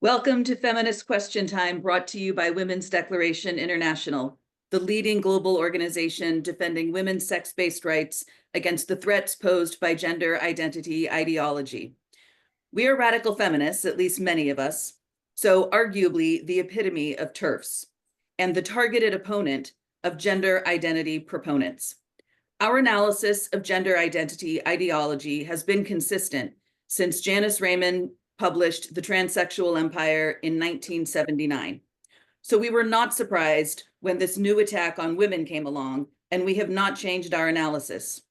Welcome to Feminist Question Time, brought to you by Women's Declaration International, the leading global organization defending women's sex-based rights against the threats posed by gender identity ideology. We are radical feminists, at least many of us, so arguably the epitome of TERFs and the targeted opponent of gender identity proponents. Our analysis of gender identity ideology has been consistent since Janice Raymond published The Transsexual Empire in 1979. So we were not surprised when this new attack on women came along, and we have not changed our analysis.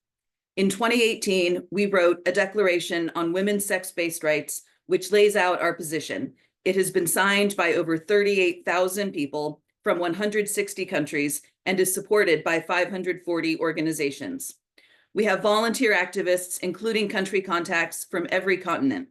In 2018, we wrote a declaration on women's sex-based rights, which lays out our position. It has been signed by over 38,000 people from 160 countries and is supported by 540 organizations. We have volunteer activists, including country contacts from every continent.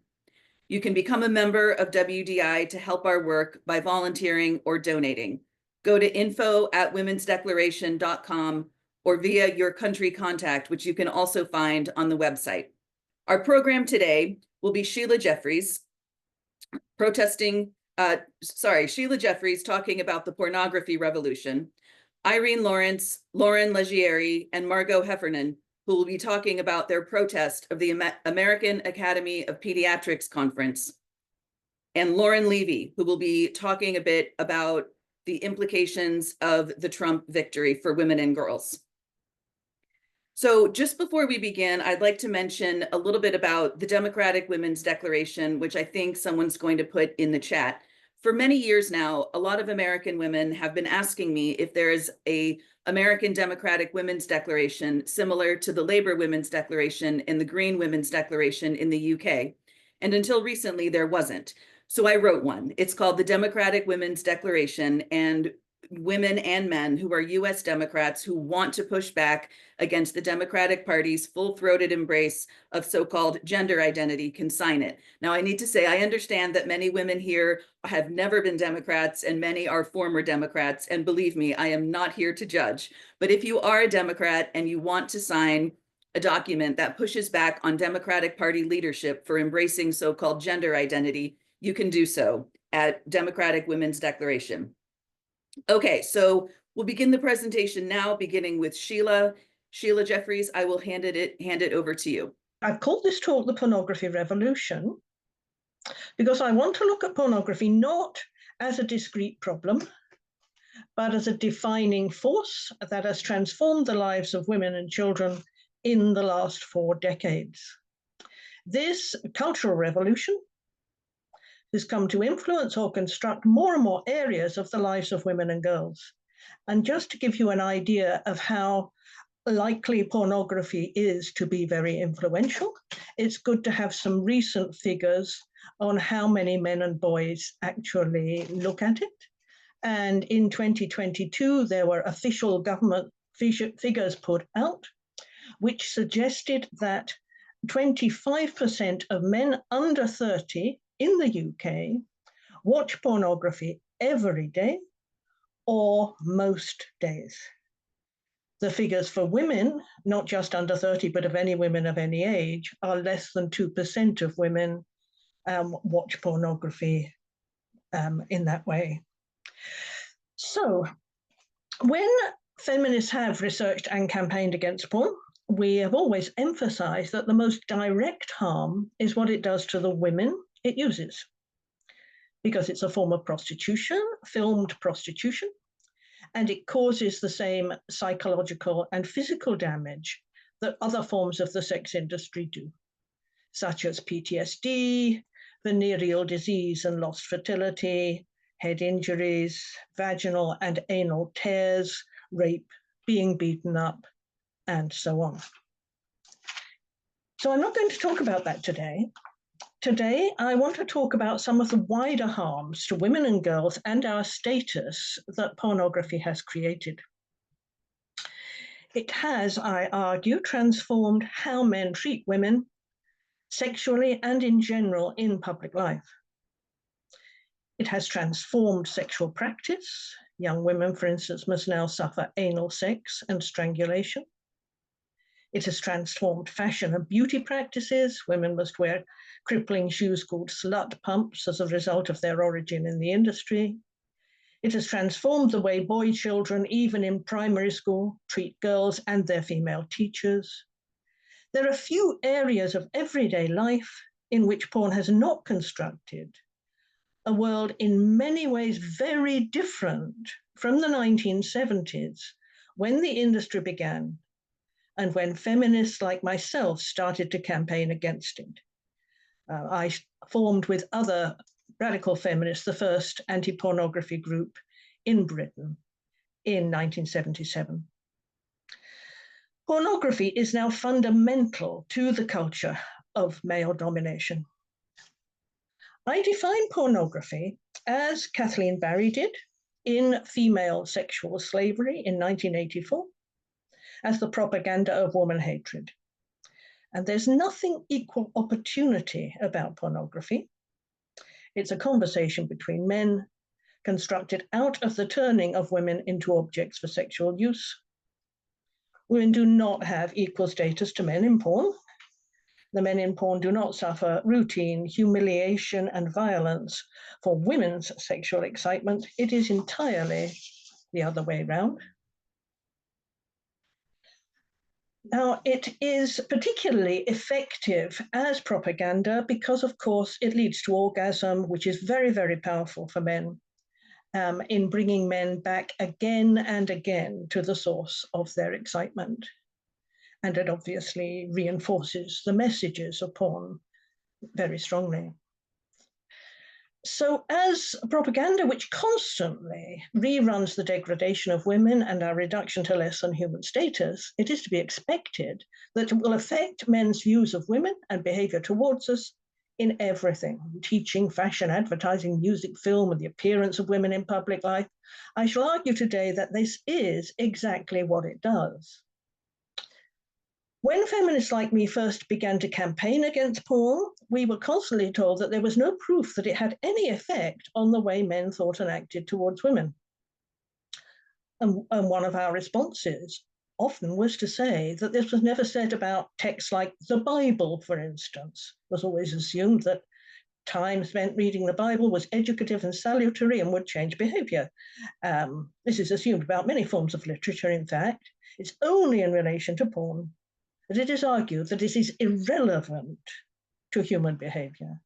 You can become a member of WDI to help our work by volunteering or donating. Go to info@womensdeclaration.com or via your country contact, which you can also find on the website. Our program today will be Sheila Jeffreys talking about the pornography revolution, Irene Lawrence, Lauren Leggieri, and Margot Heffernan, who will be talking about their protest of the American Academy of Pediatrics conference, and Lauren Levy, who will be talking a bit about the implications of the Trump victory for women and girls. So just before we begin, I'd like to mention a little bit about the Democratic Women's Declaration, which I think someone's going to put in the chat. For many years now, a lot of American women have been asking me if there is an American Democratic Women's Declaration similar to the Labor Women's Declaration and the Green Women's Declaration in the UK. And until recently, there wasn't. So I wrote one. It's called the Democratic Women's Declaration, and women and men who are US Democrats who want to push back against the Democratic Party's full-throated embrace of so-called gender identity can sign it. Now, I need to say, I understand that many women here have never been Democrats and many are former Democrats. And believe me, I am not here to judge. But if you are a Democrat and you want to sign a document that pushes back on Democratic Party leadership for embracing so-called gender identity, you can do so at Democratic Women's Declaration. Okay, so we'll begin the presentation now, beginning with Sheila. Sheila Jeffreys, I will hand it over to you. I've called this talk the Pornography Revolution because I want to look at pornography not as a discrete problem, but as a defining force that has transformed the lives of women and children in the last 4 decades. This cultural revolution has come to influence or construct more and more areas of the lives of women and girls. And just to give you an idea of how likely pornography is to be very influential, it's good to have some recent figures on how many men and boys actually look at it. And in 2022, there were official government figures put out, which suggested that 25% of men under 30 in the UK watch pornography every day or most days. The figures for women, not just under 30, but of any women of any age, are less than 2% of women watch pornography in that way. So when feminists have researched and campaigned against porn, we have always emphasized that the most direct harm is what it does to the women it uses, because it's a form of prostitution, filmed prostitution, and it causes the same psychological and physical damage that other forms of the sex industry do, such as PTSD, venereal disease and lost fertility, head injuries, vaginal and anal tears, rape, being beaten up, and so on. So I'm not going to talk about that today. Today, I want to talk about some of the wider harms to women and girls and our status that pornography has created. It has, I argue, transformed how men treat women sexually and in general in public life. It has transformed sexual practice. Young women, for instance, must now suffer anal sex and strangulation. It has transformed fashion and beauty practices. Women must wear crippling shoes called slut pumps as a result of their origin in the industry. It has transformed the way boy children, even in primary school, treat girls and their female teachers. There are few areas of everyday life in which porn has not constructed a world in many ways very different from the 1970s, when the industry began and when feminists like myself started to campaign against it. I formed with other radical feminists the first anti-pornography group in Britain in 1977. Pornography is now fundamental to the culture of male domination. I define pornography as Kathleen Barry did in Female Sexual Slavery in 1984, as the propaganda of woman hatred. And there's nothing equal opportunity about pornography. It's a conversation between men, constructed out of the turning of women into objects for sexual use. Women do not have equal status to men in porn. The men in porn do not suffer routine humiliation and violence for women's sexual excitement. It is entirely the other way around. Now, it is particularly effective as propaganda because, of course, it leads to orgasm, which is very, very powerful for men in bringing men back again and again to the source of their excitement. And it obviously reinforces the messages of porn very strongly. So as propaganda which constantly reruns the degradation of women and our reduction to less than human status, it is to be expected that it will affect men's views of women and behavior towards us in everything: teaching, fashion, advertising, music, film, and the appearance of women in public life. I shall argue today that this is exactly what it does. When feminists like me first began to campaign against porn, we were constantly told that there was no proof that it had any effect on the way men thought and acted towards women. And one of our responses often was to say that this was never said about texts like the Bible, for instance. It was always assumed that time spent reading the Bible was educative and salutary and would change behavior. This is assumed about many forms of literature, in fact. It's only in relation to porn that it is argued that it is irrelevant to human behavior.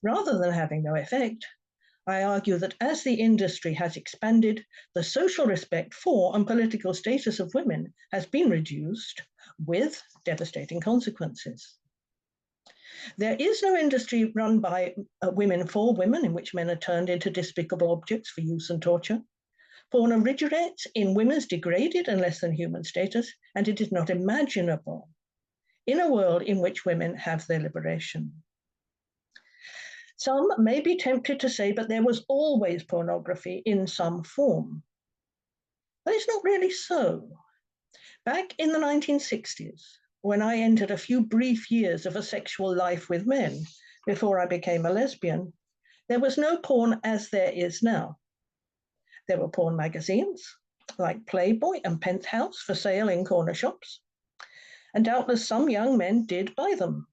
Rather than having no effect, I argue that as the industry has expanded, the social respect for and political status of women has been reduced with devastating consequences. There is no industry run by women for women in which men are turned into despicable objects for use and torture. Porn originates in women's degraded and less than human status, and it is not imaginable in a world in which women have their liberation. Some may be tempted to say, but there was always pornography in some form. But it's not really so. Back in the 1960s, when I entered a few brief years of a sexual life with men before I became a lesbian, there was no porn as there is now. There were porn magazines like Playboy and Penthouse for sale in corner shops, and doubtless some young men did buy them,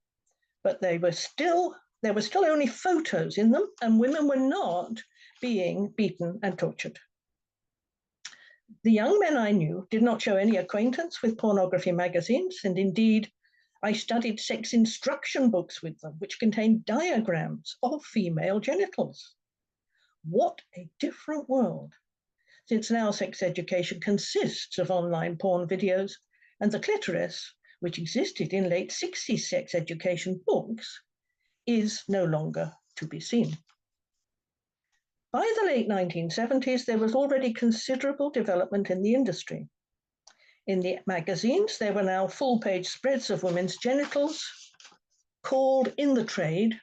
but there were still only photos in them, and women were not being beaten and tortured. The young men I knew did not show any acquaintance with pornography magazines, and indeed, I studied sex instruction books with them, which contained diagrams of female genitals. What a different world, since now sex education consists of online porn videos, and the clitoris, which existed in late 60s sex education books, is no longer to be seen. By the late 1970s, there was already considerable development in the industry. In the magazines, there were now full-page spreads of women's genitals, called in the trade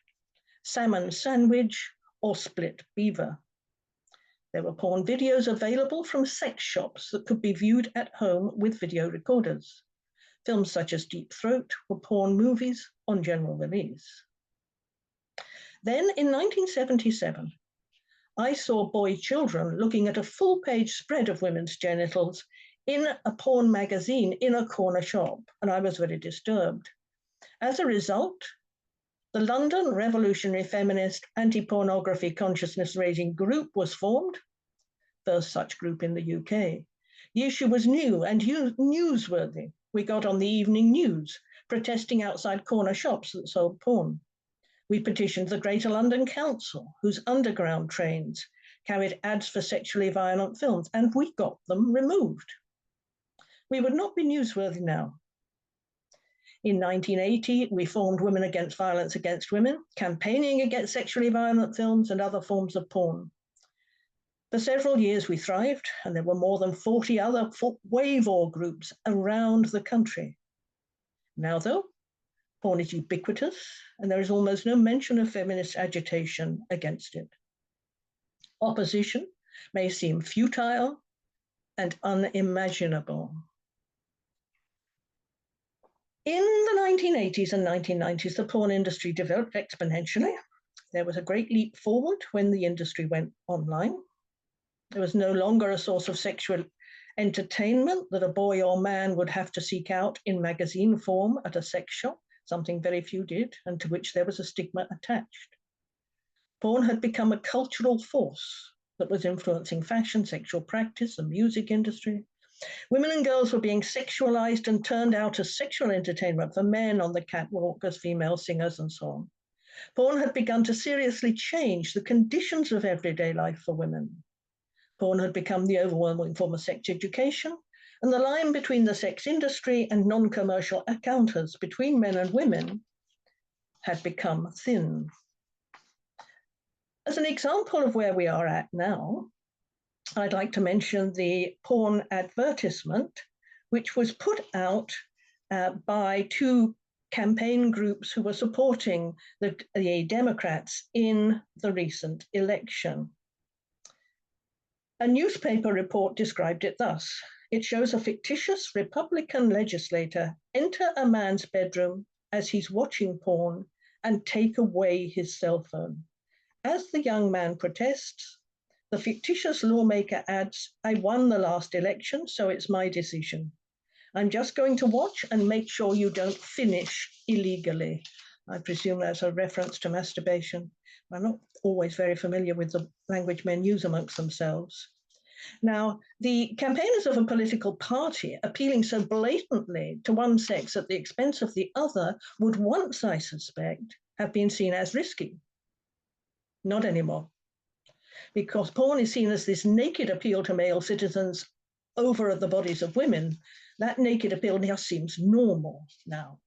salmon sandwich or split beaver. There were porn videos available from sex shops that could be viewed at home with video recorders. Films such as Deep Throat were porn movies on general release. Then in 1977, I saw boy children looking at a full-page spread of women's genitals in a porn magazine in a corner shop, and I was very disturbed. As a result, the London Revolutionary Feminist Anti-Pornography Consciousness Raising Group was formed, first such group in the UK. The issue was new and newsworthy. We got on the evening news, protesting outside corner shops that sold porn. We petitioned the Greater London Council, whose underground trains carried ads for sexually violent films, and we got them removed. We would not be newsworthy now. In 1980, we formed Women Against Violence Against Women, campaigning against sexually violent films and other forms of porn. For several years, we thrived, and there were more than 40 other WAVOR groups around the country. Now, though, porn is ubiquitous, and there is almost no mention of feminist agitation against it. Opposition may seem futile and unimaginable. In the 1980s and 1990s, the porn industry developed exponentially. There was a great leap forward when the industry went online. There was no longer a source of sexual entertainment that a boy or man would have to seek out in magazine form at a sex shop, something very few did, and to which there was a stigma attached. Porn had become a cultural force that was influencing fashion, sexual practice, the music industry. Women and girls were being sexualized and turned out as sexual entertainment for men on the catwalk as female singers and so on. Porn had begun to seriously change the conditions of everyday life for women. Porn had become the overwhelming form of sex education, and the line between the sex industry and non-commercial encounters between men and women had become thin. As an example of where we are at now, I'd like to mention the porn advertisement, which was put out by two campaign groups who were supporting the Democrats in the recent election. A newspaper report described it thus: it shows a fictitious Republican legislator enter a man's bedroom as he's watching porn and take away his cell phone. As the young man protests, the fictitious lawmaker adds, "I won the last election, so it's my decision. I'm just going to watch and make sure you don't finish illegally." I presume that's a reference to masturbation. I'm not always very familiar with the language men use amongst themselves. Now, the campaigners of a political party appealing so blatantly to one sex at the expense of the other would once, I suspect, have been seen as risky. Not anymore, because porn is seen as this naked appeal to male citizens over the bodies of women. That naked appeal now seems normal now.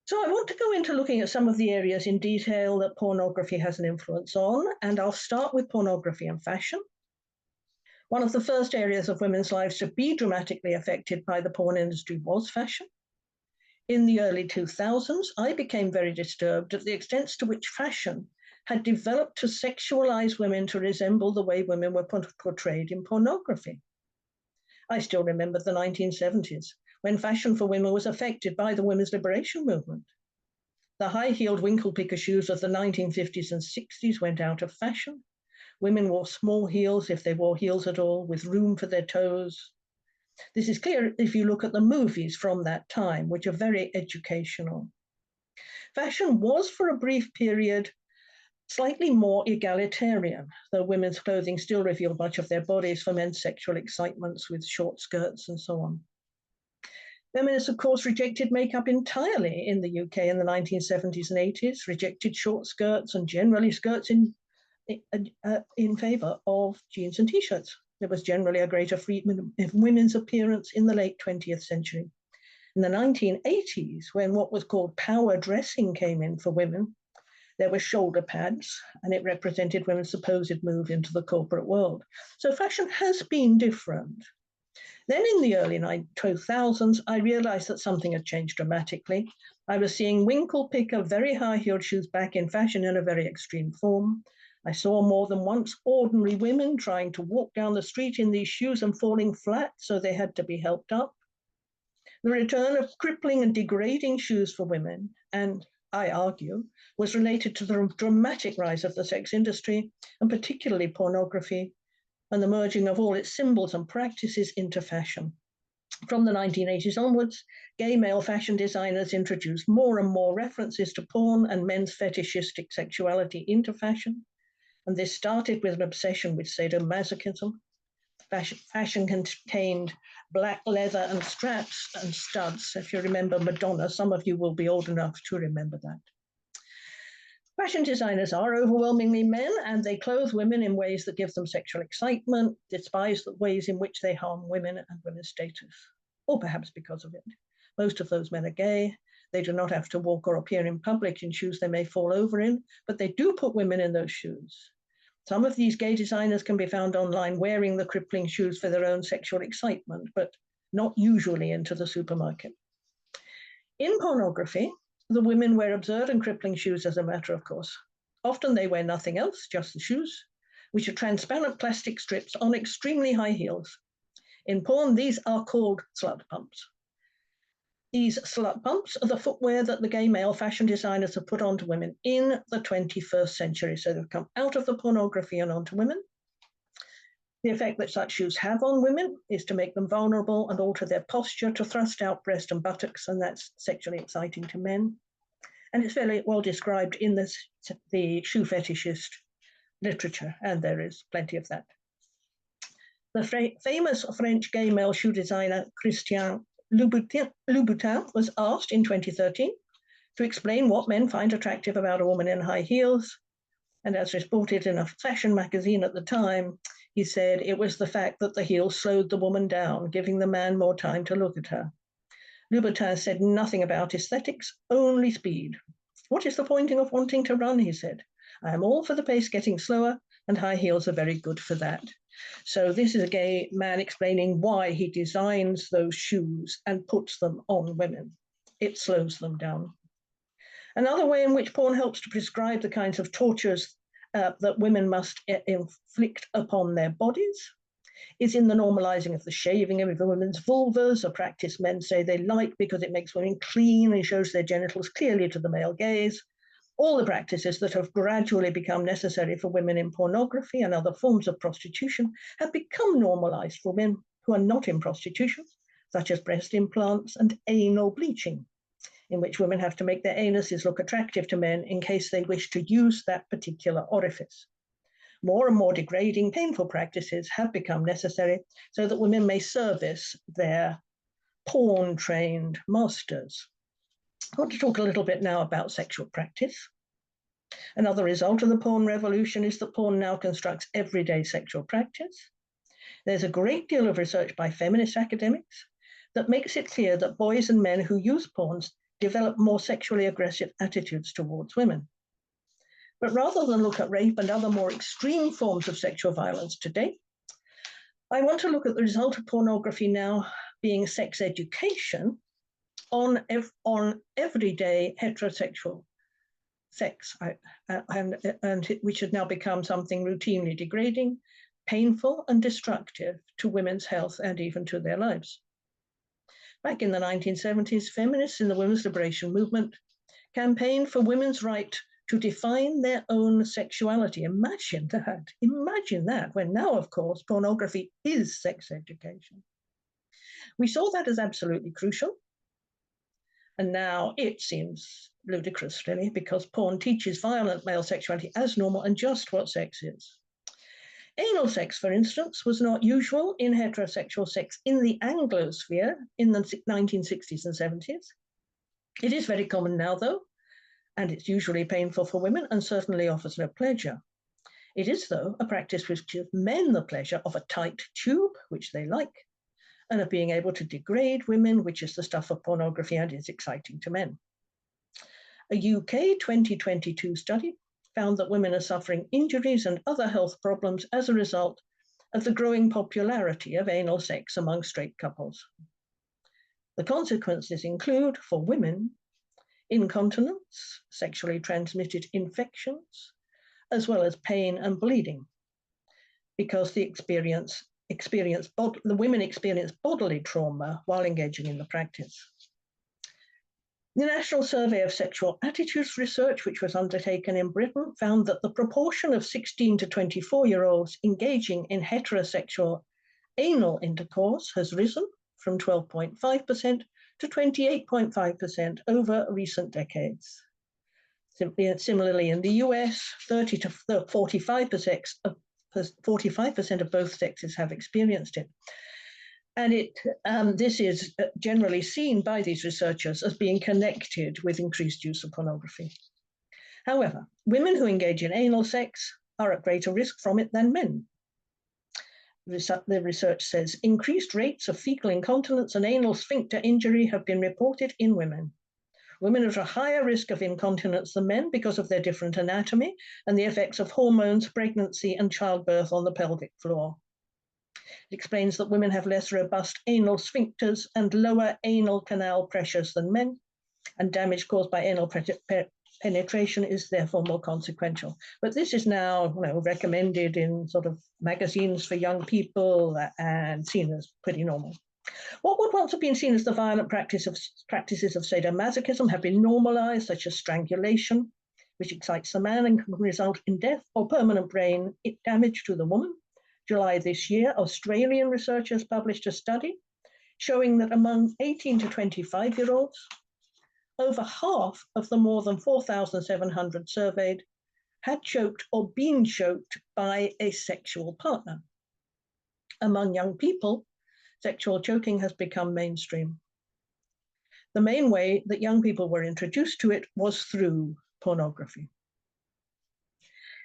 So I want to go into looking at some of the areas in detail that pornography has an influence on, and I'll start with pornography and fashion. One of the first areas of women's lives to be dramatically affected by the porn industry was fashion. In the early 2000s, I became very disturbed at the extent to which fashion had developed to sexualize women to resemble the way women were portrayed in pornography. I still remember the 1970s, when fashion for women was affected by the women's liberation movement. The high-heeled winkle-picker shoes of the 1950s and 60s went out of fashion. Women wore small heels, if they wore heels at all, with room for their toes. This is clear if you look at the movies from that time, which are very educational. Fashion was, for a brief period, slightly more egalitarian, though women's clothing still revealed much of their bodies for men's sexual excitements with short skirts and so on. Feminists, of course, rejected makeup entirely in the UK in the 1970s and 80s, rejected short skirts and generally skirts in favor of jeans and t-shirts. There was generally a greater freedom of women's appearance in the late 20th century. In the 1980s, when what was called power dressing came in for women, there were shoulder pads, and it represented women's supposed move into the corporate world. So fashion has been different. Then in the early 2000s, I realized that something had changed dramatically. I was seeing winkle-picker, very high-heeled shoes back in fashion in a very extreme form. I saw more than once ordinary women trying to walk down the street in these shoes and falling flat, so they had to be helped up. The return of crippling and degrading shoes for women, and I argue, was related to the dramatic rise of the sex industry, and particularly pornography, and the merging of all its symbols and practices into fashion. From the 1980s onwards, gay male fashion designers introduced more and more references to porn and men's fetishistic sexuality into fashion. And this started with an obsession with sadomasochism. Fashion contained black leather and straps and studs. If you remember Madonna, some of you will be old enough to remember that. Fashion designers are overwhelmingly men, and they clothe women in ways that give them sexual excitement, despise the ways in which they harm women and women's status, or perhaps because of it. Most of those men are gay. They do not have to walk or appear in public in shoes they may fall over in, but they do put women in those shoes. Some of these gay designers can be found online wearing the crippling shoes for their own sexual excitement, but not usually into the supermarket. In pornography, the women wear absurd and crippling shoes as a matter of course. Often they wear nothing else, just the shoes, which are transparent plastic strips on extremely high heels. In porn, these are called slut pumps. These slut pumps are the footwear that the gay male fashion designers have put onto women in the 21st century. So they've come out of the pornography and onto women. The effect that such shoes have on women is to make them vulnerable and alter their posture, to thrust out breast and buttocks, and that's sexually exciting to men. And it's fairly well described in the shoe fetishist literature, and there is plenty of that. The famous French gay male shoe designer Christian Louboutin was asked in 2013 to explain what men find attractive about a woman in high heels. And as reported in a fashion magazine at the time, he said it was the fact that the heels slowed the woman down, giving the man more time to look at her. Louboutin said nothing about aesthetics, only speed. What is the point of wanting to run, he said. I am all for the pace getting slower, and high heels are very good for that. So this is a gay man explaining why he designs those shoes and puts them on women. It slows them down. Another way in which porn helps to prescribe the kinds of tortures that women must inflict upon their bodies is in the normalizing of the shaving of women's vulvas, a practice men say they like because it makes women clean and shows their genitals clearly to the male gaze. All the practices that have gradually become necessary for women in pornography and other forms of prostitution have become normalized for women who are not in prostitution, such as breast implants and anal bleaching, in which women have to make their anuses look attractive to men in case they wish to use that particular orifice. More and more degrading, painful practices have become necessary so that women may service their porn-trained masters. I want to talk a little bit now about sexual practice. Another result of the porn revolution is that porn now constructs everyday sexual practice. There's a great deal of research by feminist academics that makes it clear that boys and men who use porn develop more sexually aggressive attitudes towards women. But rather than look at rape and other more extreme forms of sexual violence today, I want to look at the result of pornography now being sex education on everyday heterosexual sex, and which has now become something routinely degrading, painful, and destructive to women's health and even to their lives. Back in the 1970s, feminists in the women's liberation movement campaigned for women's right to define their own sexuality. Imagine that, when now, of course, pornography is sex education. We saw that as absolutely crucial. And now it seems ludicrous, really, because porn teaches violent male sexuality as normal and just what sex is. Anal sex, for instance, was not usual in heterosexual sex in the Anglosphere in the 1960s and 70s. It is very common now, though, and it's usually painful for women and certainly offers no pleasure. It is, though, a practice which gives men the pleasure of a tight tube, which they like, and of being able to degrade women, which is the stuff of pornography and is exciting to men. A UK 2022 study found that women are suffering injuries and other health problems as a result of the growing popularity of anal sex among straight couples. The consequences include, for women, incontinence, sexually transmitted infections, as well as pain and bleeding, because the women experience bodily trauma while engaging in the practice. The National Survey of Sexual Attitudes research, which was undertaken in Britain, found that the proportion of 16 to 24-year-olds engaging in heterosexual anal intercourse has risen from 12.5% to 28.5% over recent decades. Similarly, in the US, 30 to 45% of both sexes have experienced it. And this is generally seen by these researchers as being connected with increased use of pornography. However, women who engage in anal sex are at greater risk from it than men. The research says increased rates of fecal incontinence and anal sphincter injury have been reported in women. Women are at a higher risk of incontinence than men because of their different anatomy and the effects of hormones, pregnancy, and childbirth on the pelvic floor. It explains that women have less robust anal sphincters and lower anal canal pressures than men, and damage caused by anal penetration is therefore more consequential. But this is now recommended in sort of magazines for young people and seen as pretty normal. What would once have been seen as the violent practices of sadomasochism have been normalized, such as strangulation, which excites the man and can result in death or permanent brain damage to the woman. July this year, Australian researchers published a study showing that among 18 to 25-year-olds, over half of the more than 4,700 surveyed had choked or been choked by a sexual partner. Among young people, sexual choking has become mainstream. The main way that young people were introduced to it was through pornography.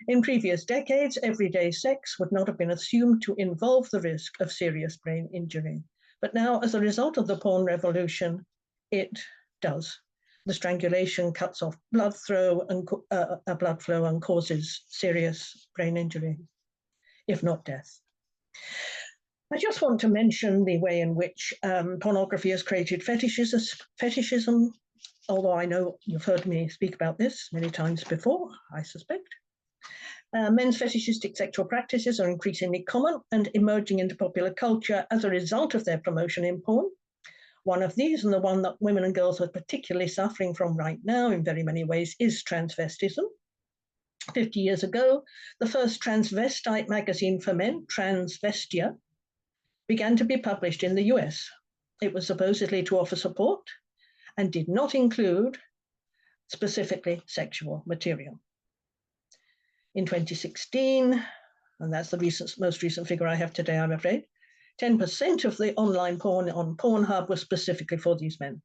In previous decades, everyday sex would not have been assumed to involve the risk of serious brain injury. But now, as a result of the porn revolution, it does. The strangulation cuts off blood flow and causes serious brain injury, if not death. I just want to mention the way in which pornography has created fetishism, although I know you've heard me speak about this many times before, I suspect. Men's fetishistic sexual practices are increasingly common and emerging into popular culture as a result of their promotion in porn. One of these, and the one that women and girls are particularly suffering from right now in very many ways, is transvestism. 50 years ago, the first transvestite magazine for men, Transvestia, began to be published in the US. It was supposedly to offer support and did not include specifically sexual material. In 2016, and that's the most recent figure I have today, I'm afraid, 10% of the online porn on Pornhub was specifically for these men.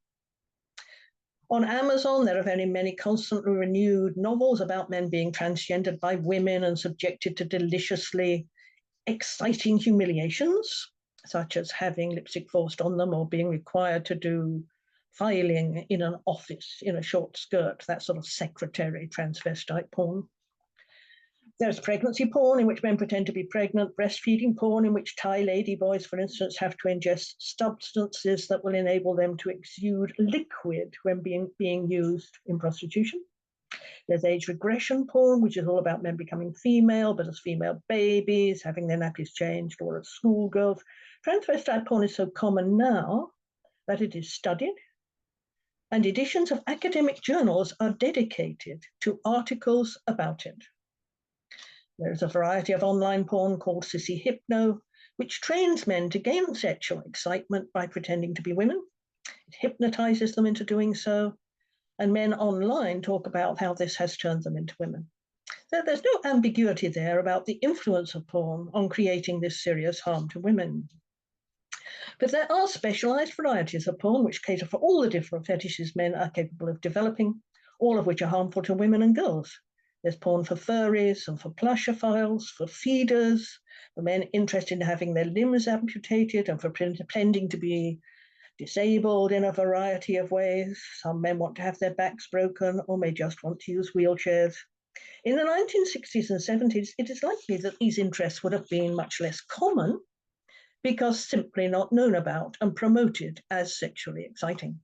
On Amazon, there are very many constantly renewed novels about men being transgendered by women and subjected to deliciously exciting humiliations, such as having lipstick forced on them or being required to do filing in an office in a short skirt, that sort of secretary transvestite porn. There's pregnancy porn in which men pretend to be pregnant, breastfeeding porn in which Thai ladyboys, for instance, have to ingest substances that will enable them to exude liquid when being used in prostitution. There's age regression porn, which is all about men becoming female, but as female babies, having their nappies changed, or as schoolgirls. Transvestite porn is so common now that it is studied, and editions of academic journals are dedicated to articles about it. There's a variety of online porn called Sissy Hypno, which trains men to gain sexual excitement by pretending to be women. It hypnotizes them into doing so, and men online talk about how this has turned them into women. So there's no ambiguity there about the influence of porn on creating this serious harm to women. But there are specialized varieties of porn which cater for all the different fetishes men are capable of developing, all of which are harmful to women and girls. There's porn for furries and for plushophiles, for feeders, for men interested in having their limbs amputated and for pretending to be disabled in a variety of ways. Some men want to have their backs broken or may just want to use wheelchairs. In the 1960s and 70s, it is likely that these interests would have been much less common because simply not known about and promoted as sexually exciting.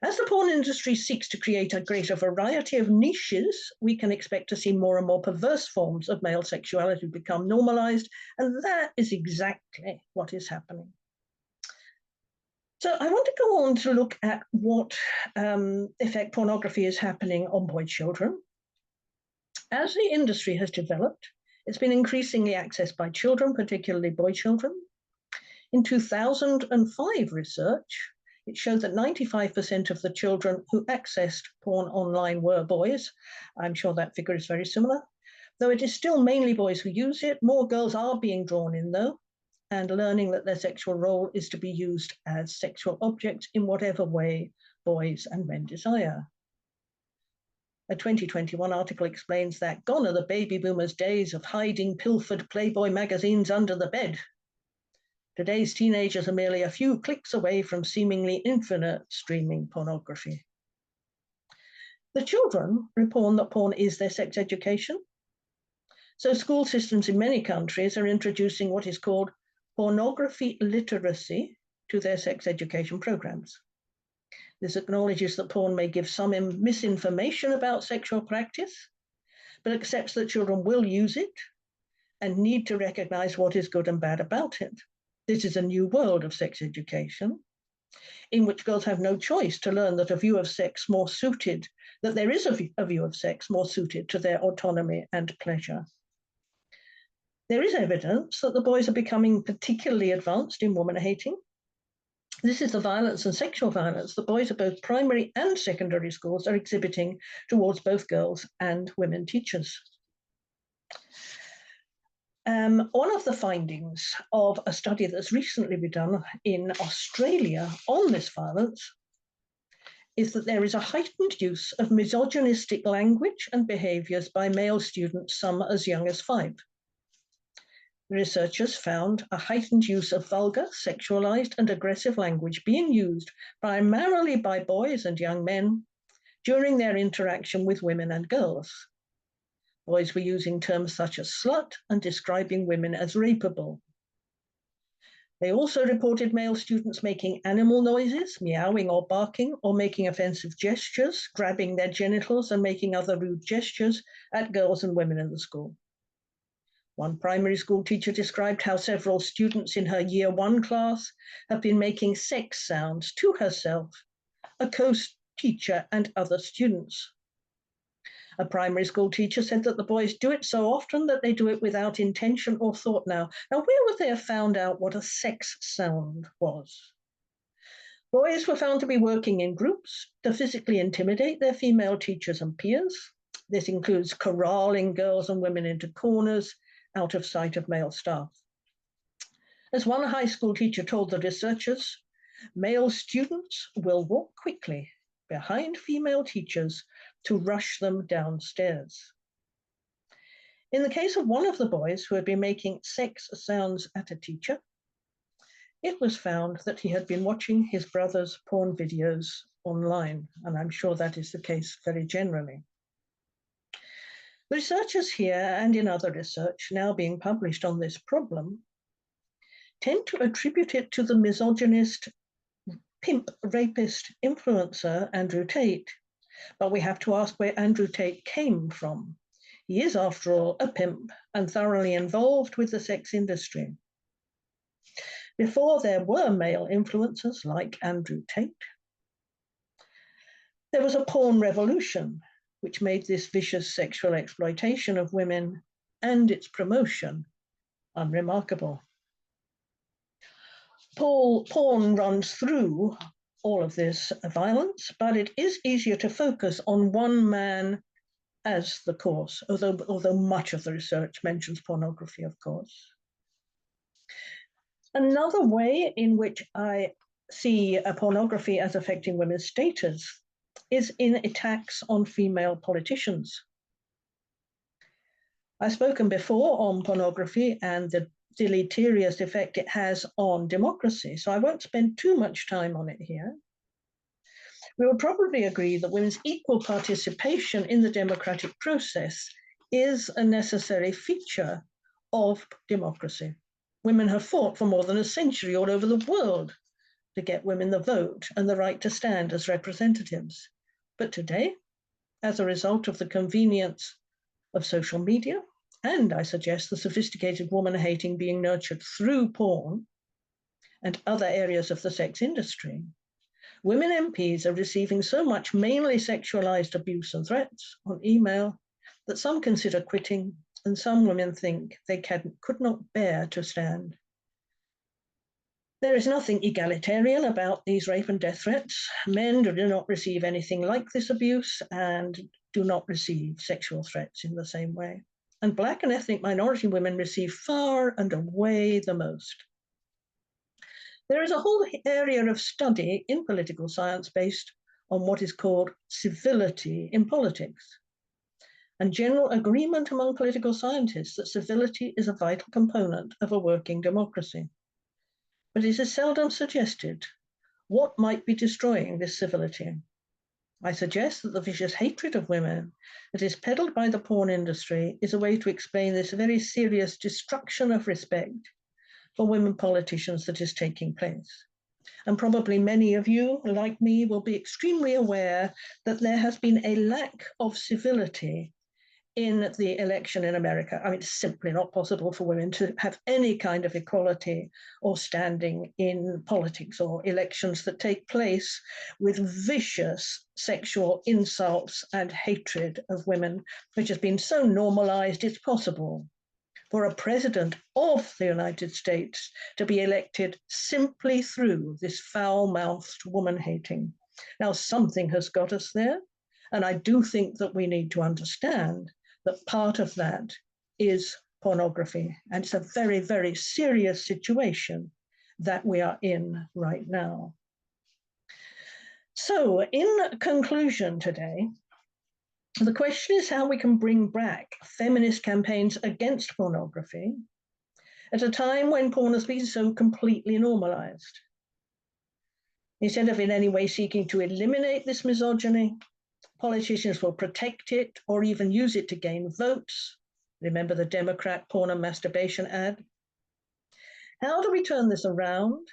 As the porn industry seeks to create a greater variety of niches, we can expect to see more and more perverse forms of male sexuality become normalized, and that is exactly what is happening. So I want to go on to look at what effect pornography is happening on boy children. As the industry has developed, it's been increasingly accessed by children, particularly boy children. In 2005 research, it showed that 95% of the children who accessed porn online were boys. I'm sure that figure is very similar. Though it is still mainly boys who use it, more girls are being drawn in though, and learning that their sexual role is to be used as sexual objects in whatever way boys and men desire. A 2021 article explains that gone are the baby boomers' days of hiding pilfered Playboy magazines under the bed. Today's teenagers are merely a few clicks away from seemingly infinite streaming pornography. The children report that porn is their sex education. So school systems in many countries are introducing what is called pornography literacy to their sex education programs. This acknowledges that porn may give some misinformation about sexual practice, but accepts that children will use it and need to recognize what is good and bad about it. This is a new world of sex education in which girls have no choice to learn that there is a view of sex more suited to their autonomy and pleasure. There is evidence that the boys are becoming particularly advanced in woman hating. This is the violence and sexual violence that boys at both primary and secondary schools are exhibiting towards both girls and women teachers. One of the findings of a study that's recently been done in Australia on this violence is that there is a heightened use of misogynistic language and behaviours by male students, some as young as 5. The researchers found a heightened use of vulgar, sexualized, and aggressive language being used primarily by boys and young men during their interaction with women and girls. Boys were using terms such as slut and describing women as rapeable. They also reported male students making animal noises, meowing or barking, or making offensive gestures, grabbing their genitals and making other rude gestures at girls and women in the school. One primary school teacher described how several students in her Year 1 class have been making sex sounds to herself, a co-teacher, and other students. A primary school teacher said that the boys do it so often that they do it without intention or thought now. Now, where would they have found out what a sex sound was? Boys were found to be working in groups to physically intimidate their female teachers and peers. This includes corralling girls and women into corners, out of sight of male staff. As one high school teacher told the researchers, male students will walk quickly behind female teachers to rush them downstairs. In the case of one of the boys who had been making sex sounds at a teacher, it was found that he had been watching his brother's porn videos online, and I'm sure that is the case very generally. The researchers here and in other research now being published on this problem tend to attribute it to the misogynist, pimp, rapist, influencer Andrew Tate. But we have to ask where Andrew Tate came from. He is, after all, a pimp and thoroughly involved with the sex industry. Before there were male influencers like Andrew Tate, there was a porn revolution, which made this vicious sexual exploitation of women and its promotion unremarkable. Porn runs through all of this violence, but it is easier to focus on one man as the cause, although much of the research mentions pornography, of course. Another way in which I see pornography as affecting women's status is in attacks on female politicians. I've spoken before on pornography and the deleterious effect it has on democracy, so I won't spend too much time on it here. We will probably agree that women's equal participation in the democratic process is a necessary feature of democracy. Women have fought for more than a century all over the world to get women the vote and the right to stand as representatives. But today, as a result of the convenience of social media, and I suggest the sophisticated woman hating being nurtured through porn, and other areas of the sex industry, women MPs are receiving so much mainly sexualized abuse and threats on email that some consider quitting, and some women think they could not bear to stand. There is nothing egalitarian about these rape and death threats. Men do not receive anything like this abuse and do not receive sexual threats in the same way. And Black and ethnic minority women receive far and away the most. There is a whole area of study in political science based on what is called civility in politics, and general agreement among political scientists that civility is a vital component of a working democracy. But it is seldom suggested what might be destroying this civility. I suggest that the vicious hatred of women that is peddled by the porn industry is a way to explain this very serious destruction of respect for women politicians that is taking place. And probably many of you, like me, will be extremely aware that there has been a lack of civility in the election in America. I mean, it's simply not possible for women to have any kind of equality or standing in politics or elections that take place with vicious sexual insults and hatred of women, which has been so normalized it's possible for a president of the United States to be elected simply through this foul-mouthed woman-hating. Now, something has got us there, and I do think that we need to understand that part of that is pornography. And it's a very, very serious situation that we are in right now. So in conclusion today, the question is how we can bring back feminist campaigns against pornography at a time when porn has been so completely normalized. Instead of in any way seeking to eliminate this misogyny, politicians will protect it or even use it to gain votes. Remember the Democrat porn and masturbation ad? How do we turn this around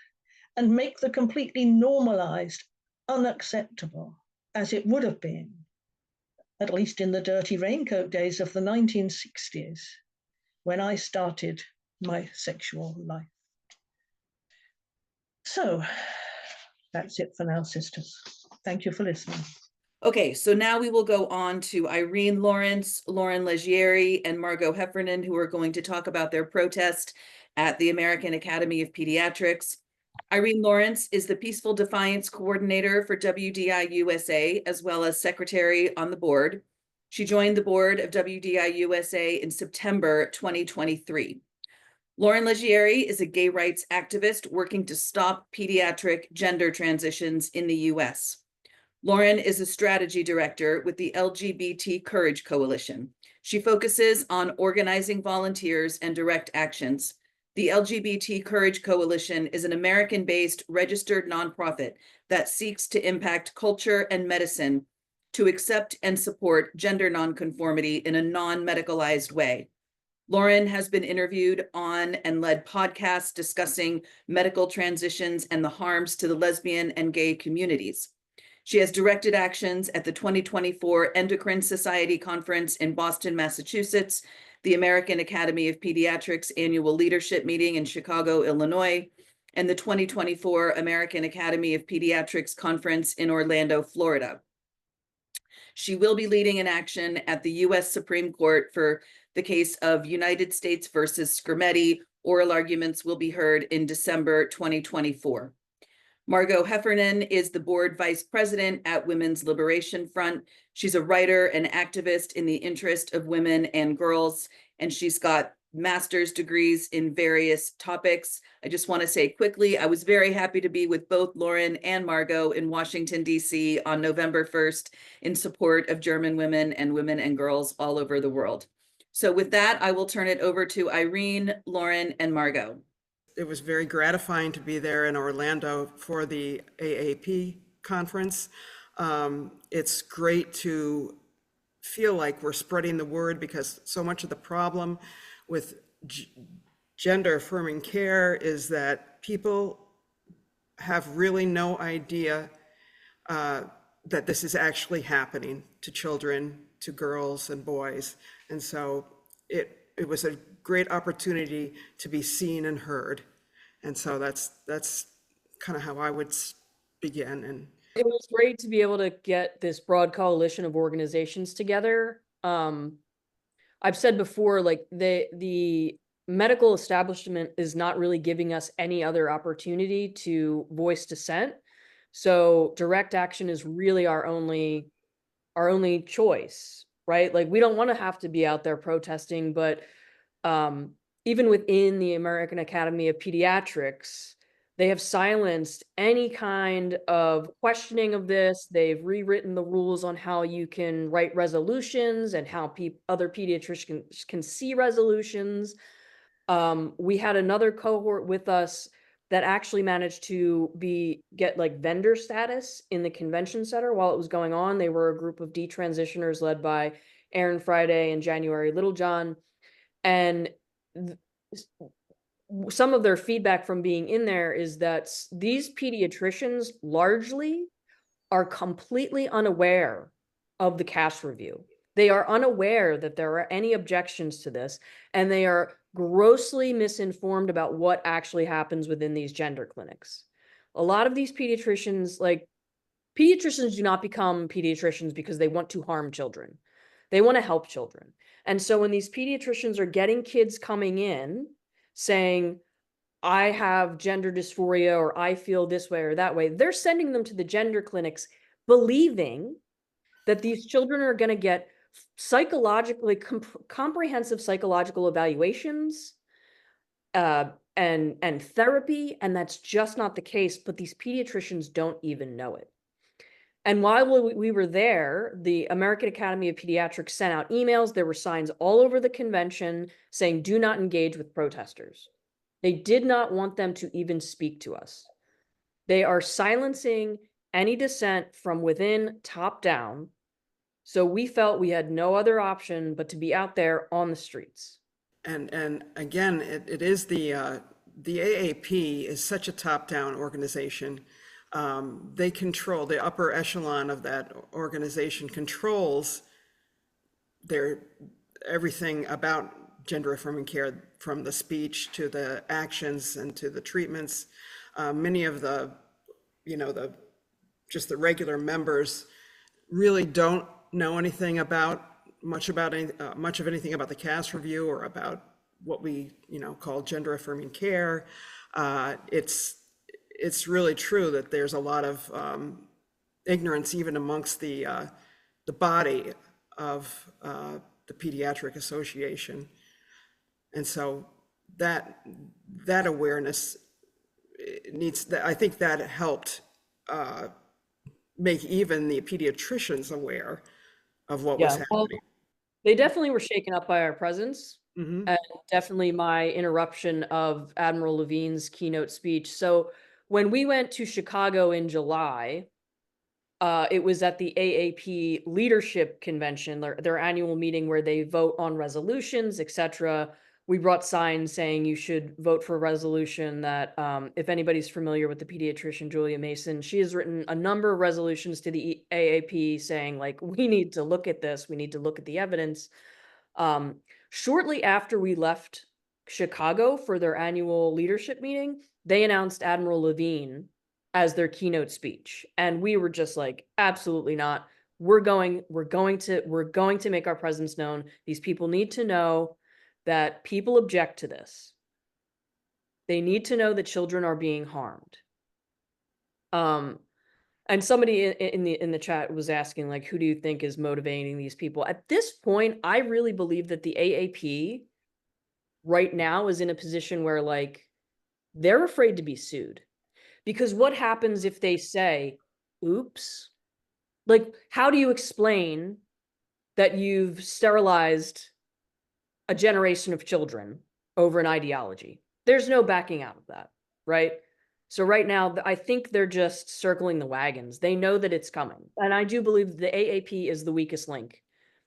and make the completely normalized unacceptable, as it would have been, at least in the dirty raincoat days of the 1960s, when I started my sexual life? So that's it for now, sisters. Thank you for listening. Okay, so now we will go on to Irene Lawrence, Lauren Leggieri, and Margot Heffernan, who are going to talk about their protest at the American Academy of Pediatrics. Irene Lawrence is the Peaceful Defiance Coordinator for WDI USA, as well as Secretary on the board. She joined the board of WDI USA in September 2023. Lauren Leggieri is a gay rights activist working to stop pediatric gender transitions in the US. Lauren is a strategy director with the LGBT Courage Coalition. She focuses on organizing volunteers and direct actions. The LGBT Courage Coalition is an American-based registered nonprofit that seeks to impact culture and medicine to accept and support gender nonconformity in a non-medicalized way. Lauren has been interviewed on and led podcasts discussing medical transitions and the harms to the lesbian and gay communities. She has directed actions at the 2024 Endocrine Society Conference in Boston, Massachusetts, the American Academy of Pediatrics Annual Leadership Meeting in Chicago, Illinois, and the 2024 American Academy of Pediatrics Conference in Orlando, Florida. She will be leading an action at the US Supreme Court for the case of United States versus Skrmetti. Oral arguments will be heard in December 2024. Margot Heffernan is the board vice president at Women's Liberation Front. She's a writer and activist in the interest of women and girls, and she's got master's degrees in various topics. I just want to say quickly, I was very happy to be with both Lauren and Margot in Washington, D.C. on November 1st in support of German women and girls all over the world. So with that, I will turn it over to Irene, Lauren, and Margot. It was very gratifying to be there in Orlando for the AAP conference. It's great to feel like we're spreading the word, because so much of the problem with gender affirming care is that people have really no idea that this is actually happening to children, to girls and boys. And so it was a great opportunity to be seen and heard. And so that's kind of how I would begin. And it was great to be able to get this broad coalition of organizations together. I've said before, like the medical establishment is not really giving us any other opportunity to voice dissent. So direct action is really our only choice, right? Like we don't want to have to be out there protesting, but even within the American Academy of Pediatrics, they have silenced any kind of questioning of this. They've rewritten the rules on how you can write resolutions and how other pediatricians can see resolutions. We had another cohort with us that actually managed to get like vendor status in the convention center while it was going on. They were a group of detransitioners led by Aaron Friday and January Littlejohn. And some of their feedback from being in there is that these pediatricians largely are completely unaware of the CAS review. They are unaware that there are any objections to this, and they are grossly misinformed about what actually happens within these gender clinics. A lot of these pediatricians, like pediatricians do not become pediatricians because they want to harm children. They want to help children. And so when these pediatricians are getting kids coming in saying, I have gender dysphoria, or I feel this way or that way, they're sending them to the gender clinics believing that these children are going to get psychologically comprehensive psychological evaluations and therapy, and that's just not the case. But these pediatricians don't even know it. And while we were there, the American Academy of Pediatrics sent out emails. There were signs all over the convention saying, do not engage with protesters. They did not want them to even speak to us. They are silencing any dissent from within, top down. So we felt we had no other option but to be out there on the streets. And again, it is the AAP is such a top-down organization. They control, the upper echelon of that organization controls everything about gender affirming care, from the speech to the actions and to the treatments. Many of the regular members really don't know anything about much of anything about the CAS review or about what we call gender affirming care. It's really true that there's a lot of ignorance even amongst the body of the Pediatric Association, and so that awareness needs. I think that helped make even the pediatricians aware of what was happening. Well, they definitely were shaken up by our presence. Mm-hmm. And definitely my interruption of Admiral Levine's keynote speech. So when we went to Chicago in July, it was at the AAP Leadership Convention, their annual meeting where they vote on resolutions, etc. We brought signs saying you should vote for a resolution that, if anybody's familiar with the pediatrician Julia Mason, she has written a number of resolutions to the AAP saying, like, we need to look at this, we need to look at the evidence. Shortly after we left Chicago for their annual leadership meeting, they announced Admiral Levine as their keynote speech. And we were just like, absolutely not. We're going to make our presence known. These people need to know that people object to this. They need to know that children are being harmed. And somebody in the chat was asking, like, who do you think is motivating these people? At this point, I really believe that the AAP right now is in a position where, like, they're afraid to be sued. Because what happens if they say, oops? Like, how do you explain that you've sterilized a generation of children over an ideology? There's no backing out of that, right? So right now, I think they're just circling the wagons. They know that it's coming. And I do believe the AAP is the weakest link.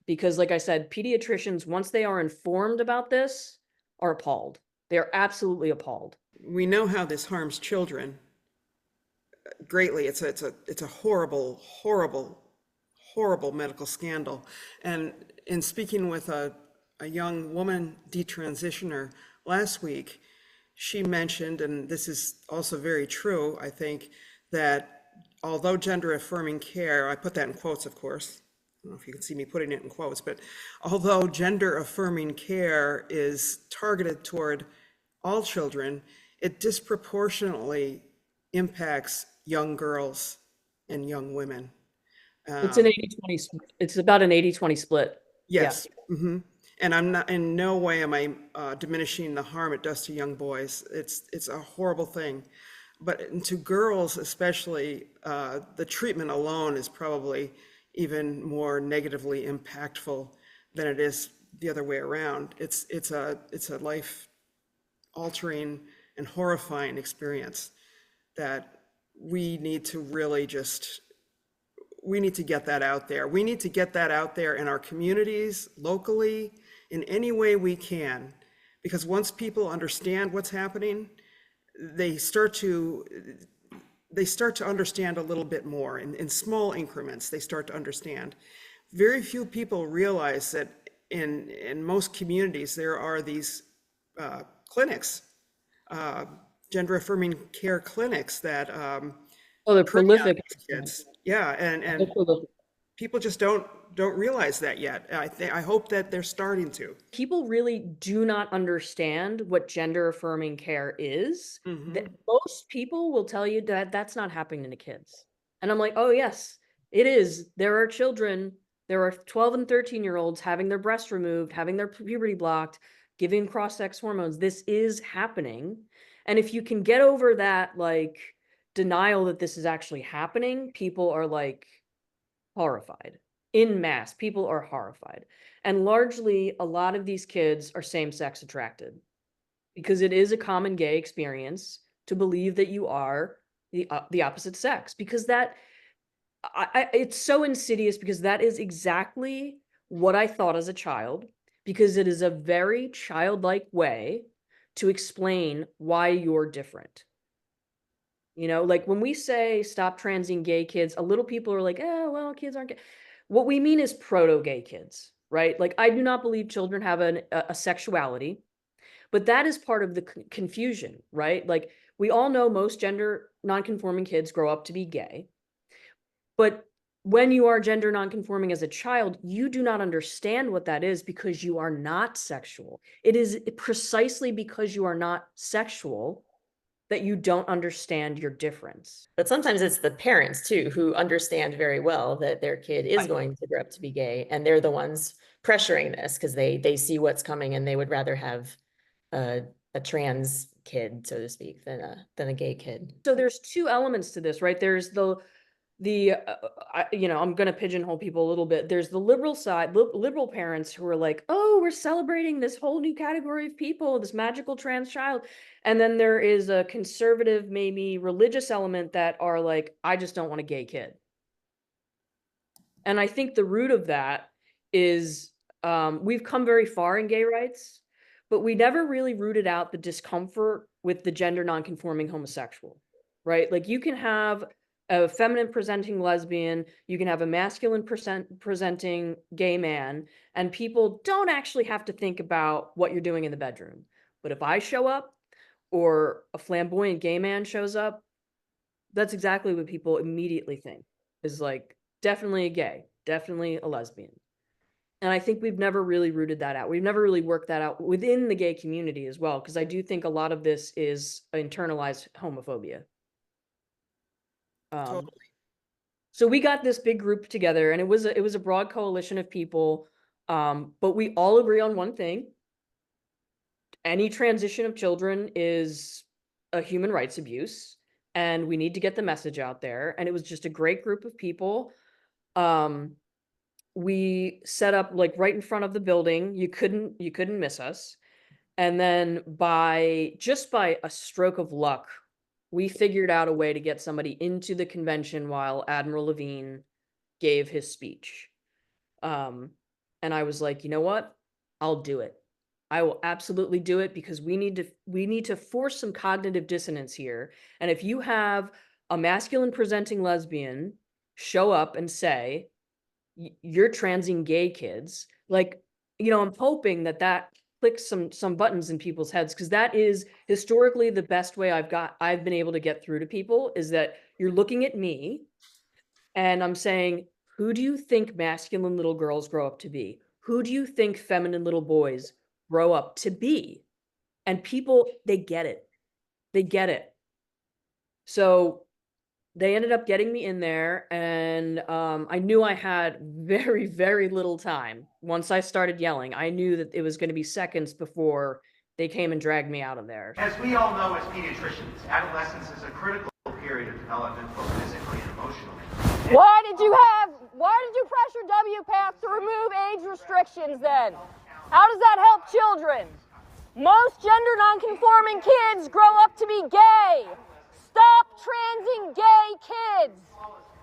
Because like I said, pediatricians, once they are informed about this, are appalled. They are absolutely appalled. We know how this harms children greatly. It's a horrible, horrible, horrible medical scandal. And in speaking with a young woman detransitioner last week, she mentioned, and this is also very true, I think, that although gender affirming care, I put that in quotes, of course, I don't know if you can see me putting it in quotes, but although gender affirming care is targeted toward all children, it disproportionately impacts young girls and young women. It's an 80-20, it's about an 80-20 split. Yes. Mm-hmm. And I'm not, in no way am I diminishing the harm it does to young boys. It's a horrible thing. But to girls especially, the treatment alone is probably even more negatively impactful than it is the other way around. It's a life-altering and horrifying experience that we need to really we need to get that out there. We need to get that out there in our communities, locally, in any way we can. Because once people understand what's happening, they start to understand a little bit more. In small increments, they start to understand. Very few people realize that in most communities, there are these clinics, gender affirming care clinics that Oh, they're prolific. kids. Yeah, and They're prolific. people just don't realize that yet. I hope that they're starting to. People really do not understand what gender affirming care is. That most people will tell you that that's not happening to kids. And I'm like, oh yes, it is. There are children, there are 12 and 13-year-olds having their breasts removed, having their puberty blocked, giving cross-sex hormones. This is happening. And if you can get over that, like, denial that this is actually happening, people are like horrified. In mass, people are horrified. And largely, a lot of these kids are same-sex attracted because it is a common gay experience to believe that you are the opposite sex, because that it's so insidious, because that is exactly what I thought as a child, because it is a very childlike way to explain why you're different. You know, like when we say stop transing gay kids, a little people are like, oh, well, kids aren't gay. What we mean is proto-gay kids, right? Like, I do not believe children have a sexuality, but that is part of the confusion, right? Like, we all know most gender non-conforming kids grow up to be gay. But when you are gender non-conforming as a child, you do not understand what that is because you are not sexual. It is precisely because you are not sexual that you don't understand your difference. But sometimes it's the parents too, who understand very well that their kid is going to grow up to be gay, and they're the ones pressuring this because they see what's coming and they would rather have a trans kid, so to speak, than a gay kid. So there's two elements to this, right? There's I'm going to pigeonhole people a little bit. There's the liberal side, liberal parents who are like, oh, we're celebrating this whole new category of people, this magical trans child. And then there is a conservative, maybe religious element that are like, I just don't want a gay kid. And I think the root of that is we've come very far in gay rights, but we never really rooted out the discomfort with the gender nonconforming homosexual, right? Like, you can have a feminine presenting lesbian, you can have a masculine presenting gay man, and people don't actually have to think about what you're doing in the bedroom. But if I show up or a flamboyant gay man shows up, that's exactly what people immediately think is like, definitely a gay, definitely a lesbian. And I think we've never really rooted that out. We've never really worked that out within the gay community as well, because I do think a lot of this is internalized homophobia. Totally. So we got this big group together, and it was a broad coalition of people, but we all agree on one thing: any transition of children is a human rights abuse, and we need to get the message out there. And it was just a great group of people. We set up like right in front of the building. You couldn't miss us. And then by a stroke of luck, we figured out a way to get somebody into the convention while Admiral Levine gave his speech. And I was like, you know what? I'll do it. I will absolutely do it, because we need to force some cognitive dissonance here. And if you have a masculine presenting lesbian show up and say, you're transing gay kids, like, I'm hoping that click some buttons in people's heads, because that is historically the best way I've been able to get through to people, is that you're looking at me and I'm saying, who do you think masculine little girls grow up to be? Who do you think feminine little boys grow up to be? And people, they get it. They get it. So they ended up getting me in there, and I knew I had very, very little time. Once I started yelling, I knew that it was going to be seconds before they came and dragged me out of there. As we all know as pediatricians, adolescence is a critical period of development, both physically and emotionally. Why did you pressure WPATH to remove age restrictions then? How does that help children? Most gender nonconforming kids grow up to be gay. Stop transing gay kids.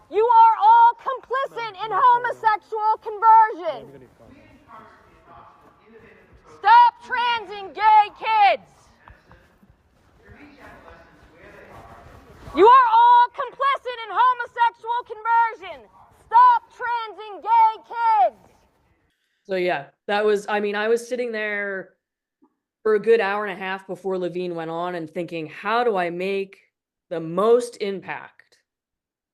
You are all complicit in homosexual conversion. Stop transing gay kids. You are all complicit in homosexual conversion. Stop transing gay kids. So yeah, that was, I mean, I was sitting there for a good hour and a half before Levine went on and thinking, how do I make the most impact?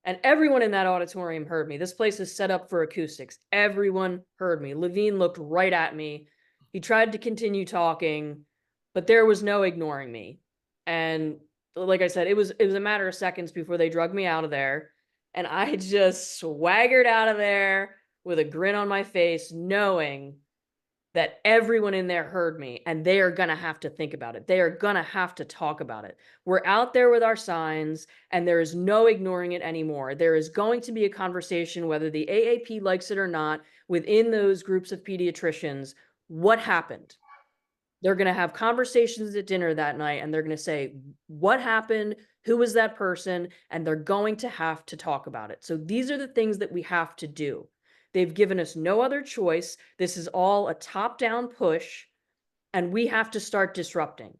And everyone in that auditorium heard me. This place is set up for acoustics. Everyone heard me. Levine looked right at me. He tried to continue talking, but there was no ignoring me. And like I said, it was a matter of seconds before they drug me out of there. And I just swaggered out of there with a grin on my face, knowing that everyone in there heard me, and they are going to have to think about it. They are going to have to talk about it. We're out there with our signs, and there is no ignoring it anymore. There is going to be a conversation, whether the AAP likes it or not, within those groups of pediatricians. What happened? They're going to have conversations at dinner that night, and they're going to say, what happened? Who was that person? And they're going to have to talk about it. So these are the things that we have to do. They've given us no other choice. This is all a top-down push, and we have to start disrupting.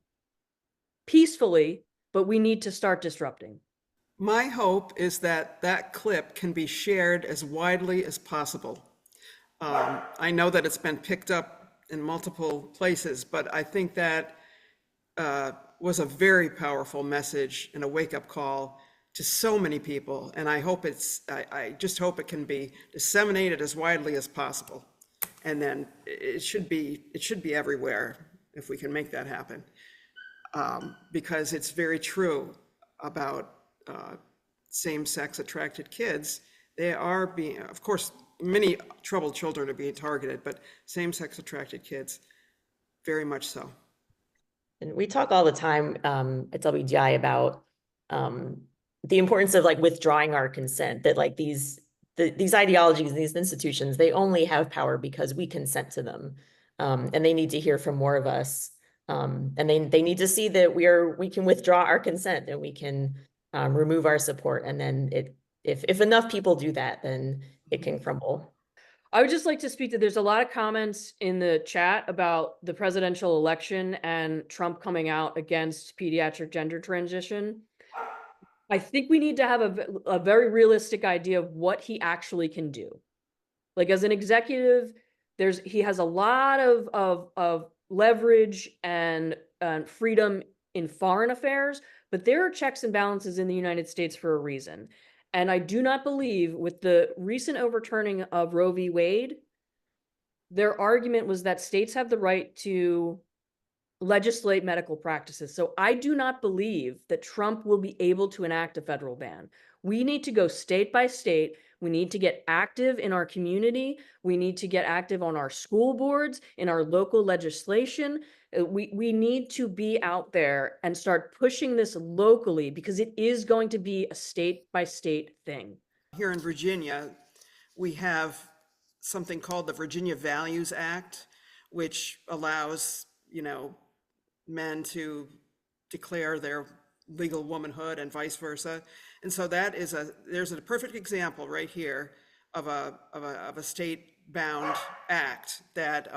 Peacefully, but we need to start disrupting. My hope is that that clip can be shared as widely as possible. I know that it's been picked up in multiple places, but I think that was a very powerful message and a wake-up call to so many people. And I hope I just hope it can be disseminated as widely as possible. And then it should be everywhere if we can make that happen. Because it's very true about same-sex attracted kids. They are being, of course, many troubled children are being targeted, but same-sex attracted kids, very much so. And we talk all the time at WDI about the importance of like withdrawing our consent, that like these ideologies, these institutions, they only have power because we consent to them. And they need to hear from more of us. And they need to see that we can withdraw our consent and we can remove our support. And then if enough people do that, then it can crumble. I would just like to speak to, there's a lot of comments in the chat about the presidential election and Trump coming out against pediatric gender transition. I think we need to have a very realistic idea of what he actually can do. Like as an executive, he has a lot of leverage and freedom in foreign affairs, but there are checks and balances in the United States for a reason. And I do not believe with the recent overturning of Roe v. Wade, their argument was that states have the right to legislate medical practices. So I do not believe that Trump will be able to enact a federal ban. We need to go state by state. We need to get active in our community. We need to get active on our school boards, in our local legislation. We need to be out there and start pushing this locally, because it is going to be a state by state thing. Here in Virginia, we have something called the Virginia Values Act, which allows, men to declare their legal womanhood and vice versa. And so there's a perfect example right here of a state-bound act that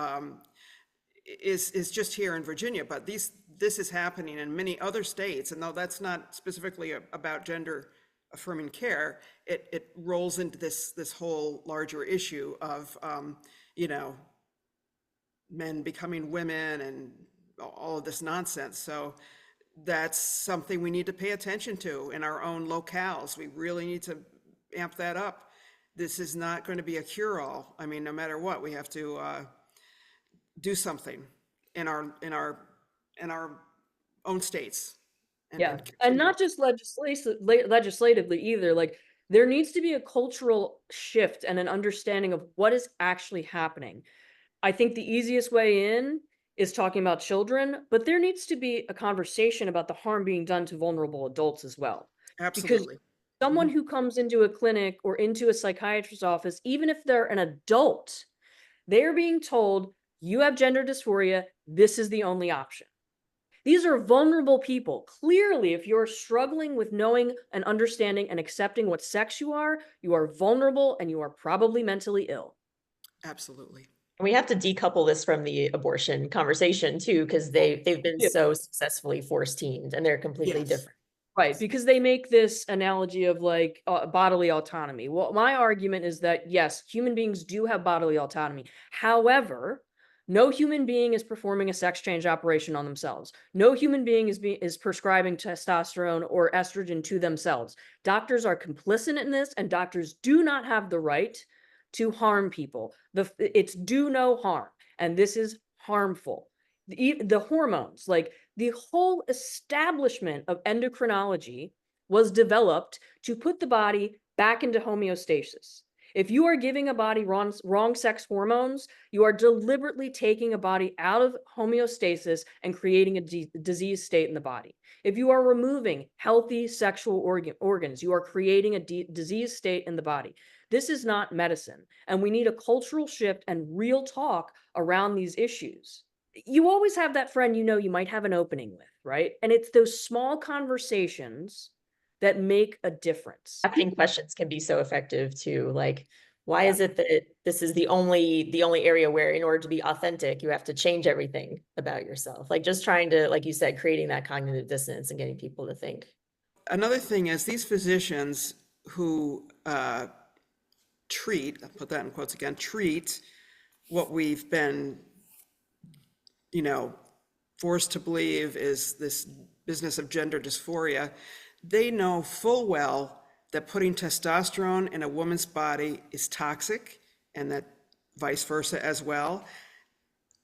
is just here in Virginia, but this is happening in many other states. And though that's not specifically about gender affirming care, it rolls into this whole larger issue of, men becoming women and all of this nonsense. So that's something we need to pay attention to in our own locales. We really need to amp that up. This is not going to be a cure-all. I mean, no matter what, we have to do something in our own states. Yeah, and continue. not just legislatively either. Like, there needs to be a cultural shift and an understanding of what is actually happening. I think the easiest way in is talking about children, but there needs to be a conversation about the harm being done to vulnerable adults as well. Absolutely. Someone who comes into a clinic or into a psychiatrist's office, even if they're an adult, they're being told, you have gender dysphoria, this is the only option. These are vulnerable people. Clearly, if you're struggling with knowing and understanding and accepting what sex you are vulnerable and you are probably mentally ill. Absolutely. And we have to decouple this from the abortion conversation too, because they've been so successfully force-teamed and they're completely different. Right, because they make this analogy of like bodily autonomy. Well, my argument is that yes, human beings do have bodily autonomy. However, no human being is performing a sex change operation on themselves. No human being is prescribing testosterone or estrogen to themselves. Doctors are complicit in this, and doctors do not have the right to harm people. It's do no harm, and this is harmful. The hormones, like the whole establishment of endocrinology was developed to put the body back into homeostasis. If you are giving a body wrong sex hormones, you are deliberately taking a body out of homeostasis and creating a disease state in the body. If you are removing healthy sexual organs, you are creating a disease state in the body. This is not medicine, and we need a cultural shift and real talk around these issues. You always have that friend you might have an opening with, right? And it's those small conversations that make a difference. Asking questions can be so effective too. Like, why is it that this is the only area where in order to be authentic, you have to change everything about yourself? Like, just trying to, like you said, creating that cognitive dissonance and getting people to think. Another thing is these physicians who treat, I'll put that in quotes again, treat what we've been, forced to believe is this business of gender dysphoria. They know full well that putting testosterone in a woman's body is toxic, and that vice versa as well.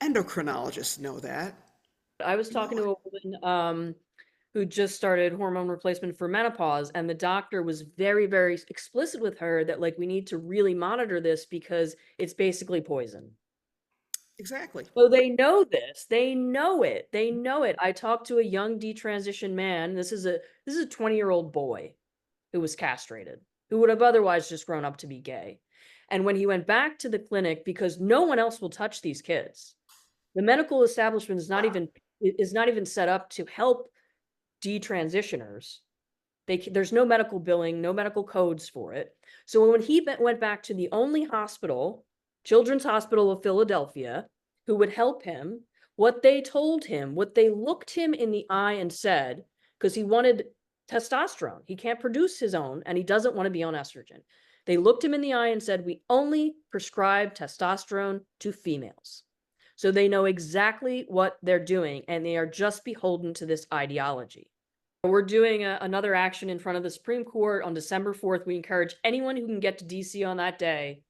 Endocrinologists know that. I was talking to a woman who just started hormone replacement for menopause, and the doctor was very, very explicit with her that like we need to really monitor this because it's basically poison. Exactly. So they know this. They know it. They know it. I talked to a young detransition man. This is a 20-year-old boy who was castrated, who would have otherwise just grown up to be gay. And when he went back to the clinic, because no one else will touch these kids, the medical establishment is not even set up to help detransitioners. There's no medical billing, no medical codes for it. So when he went back to the only hospital, Children's Hospital of Philadelphia, who would help him, what they told him, what they looked him in the eye and said, because he wanted testosterone, he can't produce his own, and he doesn't want to be on estrogen. They looked him in the eye and said, we only prescribe testosterone to females. So they know exactly what they're doing, and they are just beholden to this ideology. We're doing another action in front of the Supreme Court on December 4th. We encourage anyone who can get to DC on that day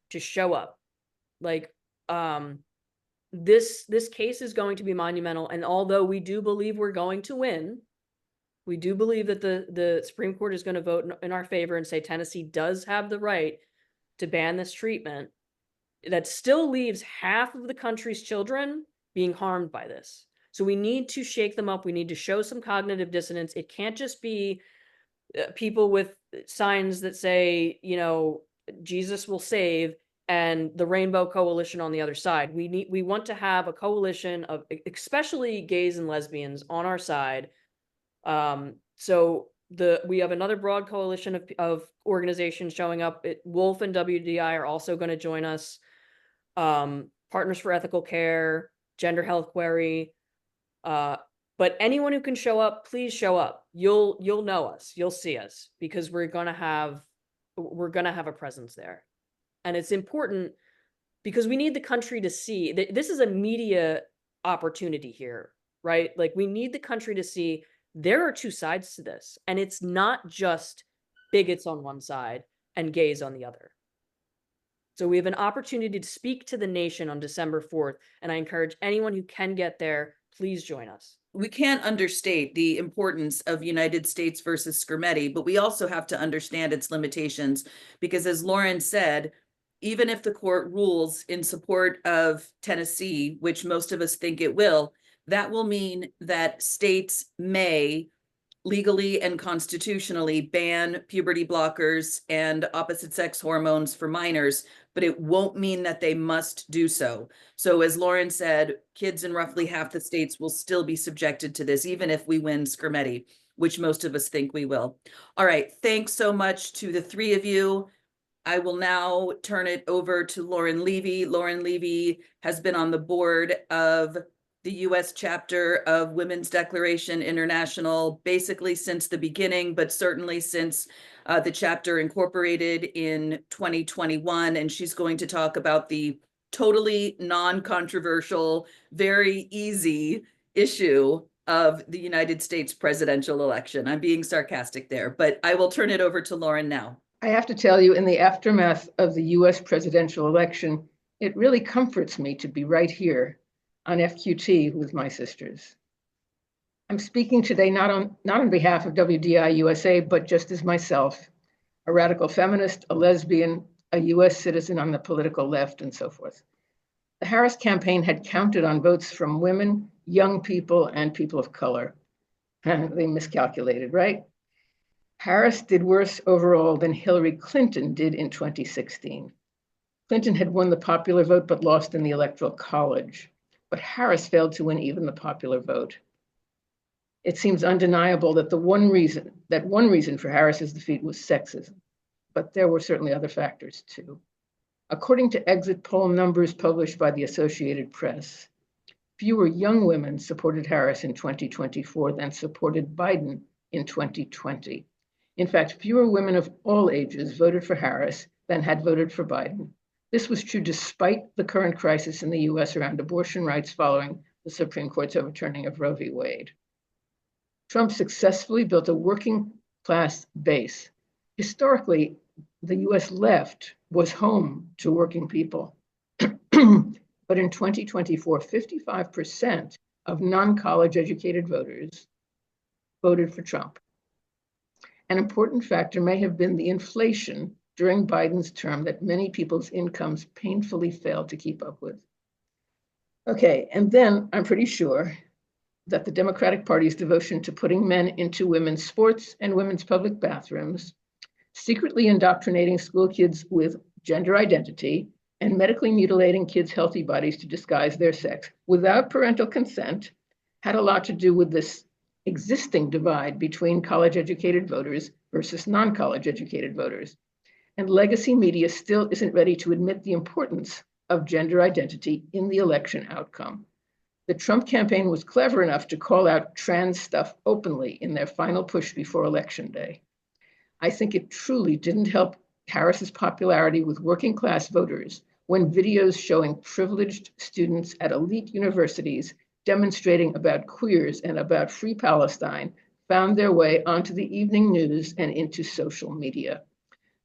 to show up. Like, this case is going to be monumental, and although we do believe we're going to win, we do believe that the Supreme Court is going to vote in our favor and say Tennessee does have the right to ban this treatment. That still leaves half of the country's children being harmed by this. So we need to shake them up. We need to show some cognitive dissonance. It can't just be people with signs that say, Jesus will save, and the Rainbow Coalition on the other side. We want to have a coalition of especially gays and lesbians on our side. So we have another broad coalition of organizations showing up. Wolf and WDI are also going to join us. Partners for Ethical Care, Gender Health Query. But anyone who can show up, please show up. You'll know us. You'll see us, because we're gonna have a presence there. And it's important because we need the country to see that this is a media opportunity here, right? Like we need the country to see there are two sides to this, and it's not just bigots on one side and gays on the other. So we have an opportunity to speak to the nation on December 4th, and I encourage anyone who can get there, please join us. We can't understate the importance of United States versus Skrmetti, but we also have to understand its limitations, because as Lauren said, even if the court rules in support of Tennessee, which most of us think it will, that will mean that states may legally and constitutionally ban puberty blockers and opposite sex hormones for minors, but it won't mean that they must do so. So as Lauren said, kids in roughly half the states will still be subjected to this, even if we win Skrmetti, which most of us think we will. All right, thanks so much to the three of you. I will now turn it over to Lauren Levy. Lauren Levy has been on the board of the US chapter of Women's Declaration International, basically since the beginning, but certainly since the chapter incorporated in 2021. And she's going to talk about the totally non-controversial, very easy issue of the United States presidential election. I'm being sarcastic there, but I will turn it over to Lauren now. I have to tell you, in the aftermath of the US presidential election, it really comforts me to be right here on FQT with my sisters. I'm speaking today not on behalf of WDI USA, but just as myself, a radical feminist, a lesbian, a US citizen on the political left, and so forth. The Harris campaign had counted on votes from women, young people, and people of color. They miscalculated, right? Harris did worse overall than Hillary Clinton did in 2016. Clinton had won the popular vote, but lost in the Electoral College. But Harris failed to win even the popular vote. It seems undeniable that one reason for Harris's defeat was sexism, but there were certainly other factors too. According to exit poll numbers published by the Associated Press, fewer young women supported Harris in 2024 than supported Biden in 2020. In fact, fewer women of all ages voted for Harris than had voted for Biden. This was true despite the current crisis in the US around abortion rights following the Supreme Court's overturning of Roe v. Wade. Trump successfully built a working class base. Historically, the US left was home to working people. But in 2024, 55% of non-college educated voters voted for Trump. An important factor may have been the inflation during Biden's term that many people's incomes painfully failed to keep up with. Okay, and then I'm pretty sure that the Democratic Party's devotion to putting men into women's sports and women's public bathrooms, secretly indoctrinating school kids with gender identity, and medically mutilating kids' healthy bodies to disguise their sex without parental consent had a lot to do with this existing divide between college-educated voters versus non-college educated voters. And legacy media still isn't ready to admit the importance of gender identity in the election outcome. The Trump campaign was clever enough to call out trans stuff openly in their final push before Election Day. I think it truly didn't help Harris's popularity with working class voters when videos showing privileged students at elite universities demonstrating about queers and about free Palestine found their way onto the evening news and into social media.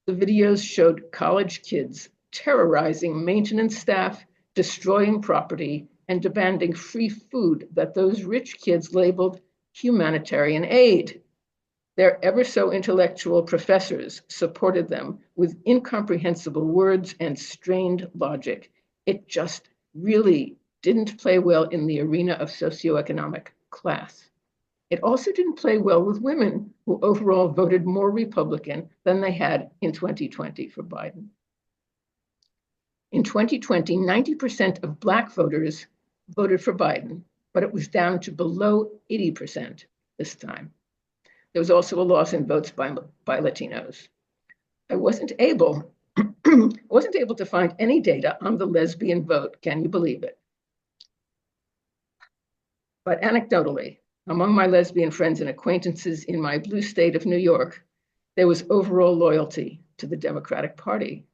The videos showed college kids terrorizing maintenance staff, destroying property, and demanding free food that those rich kids labeled humanitarian aid. Their ever so intellectual professors supported them with incomprehensible words and strained logic. It just really didn't play well in the arena of socioeconomic class. It also didn't play well with women who overall voted more Republican than they had in 2020 for Biden. In 2020, 90% of Black voters voted for Biden, but it was down to below 80% this time. There was also a loss in votes by Latinos. I wasn't able to find any data on the lesbian vote. Can you believe it? But anecdotally, among my lesbian friends and acquaintances in my blue state of New York, there was overall loyalty to the Democratic Party.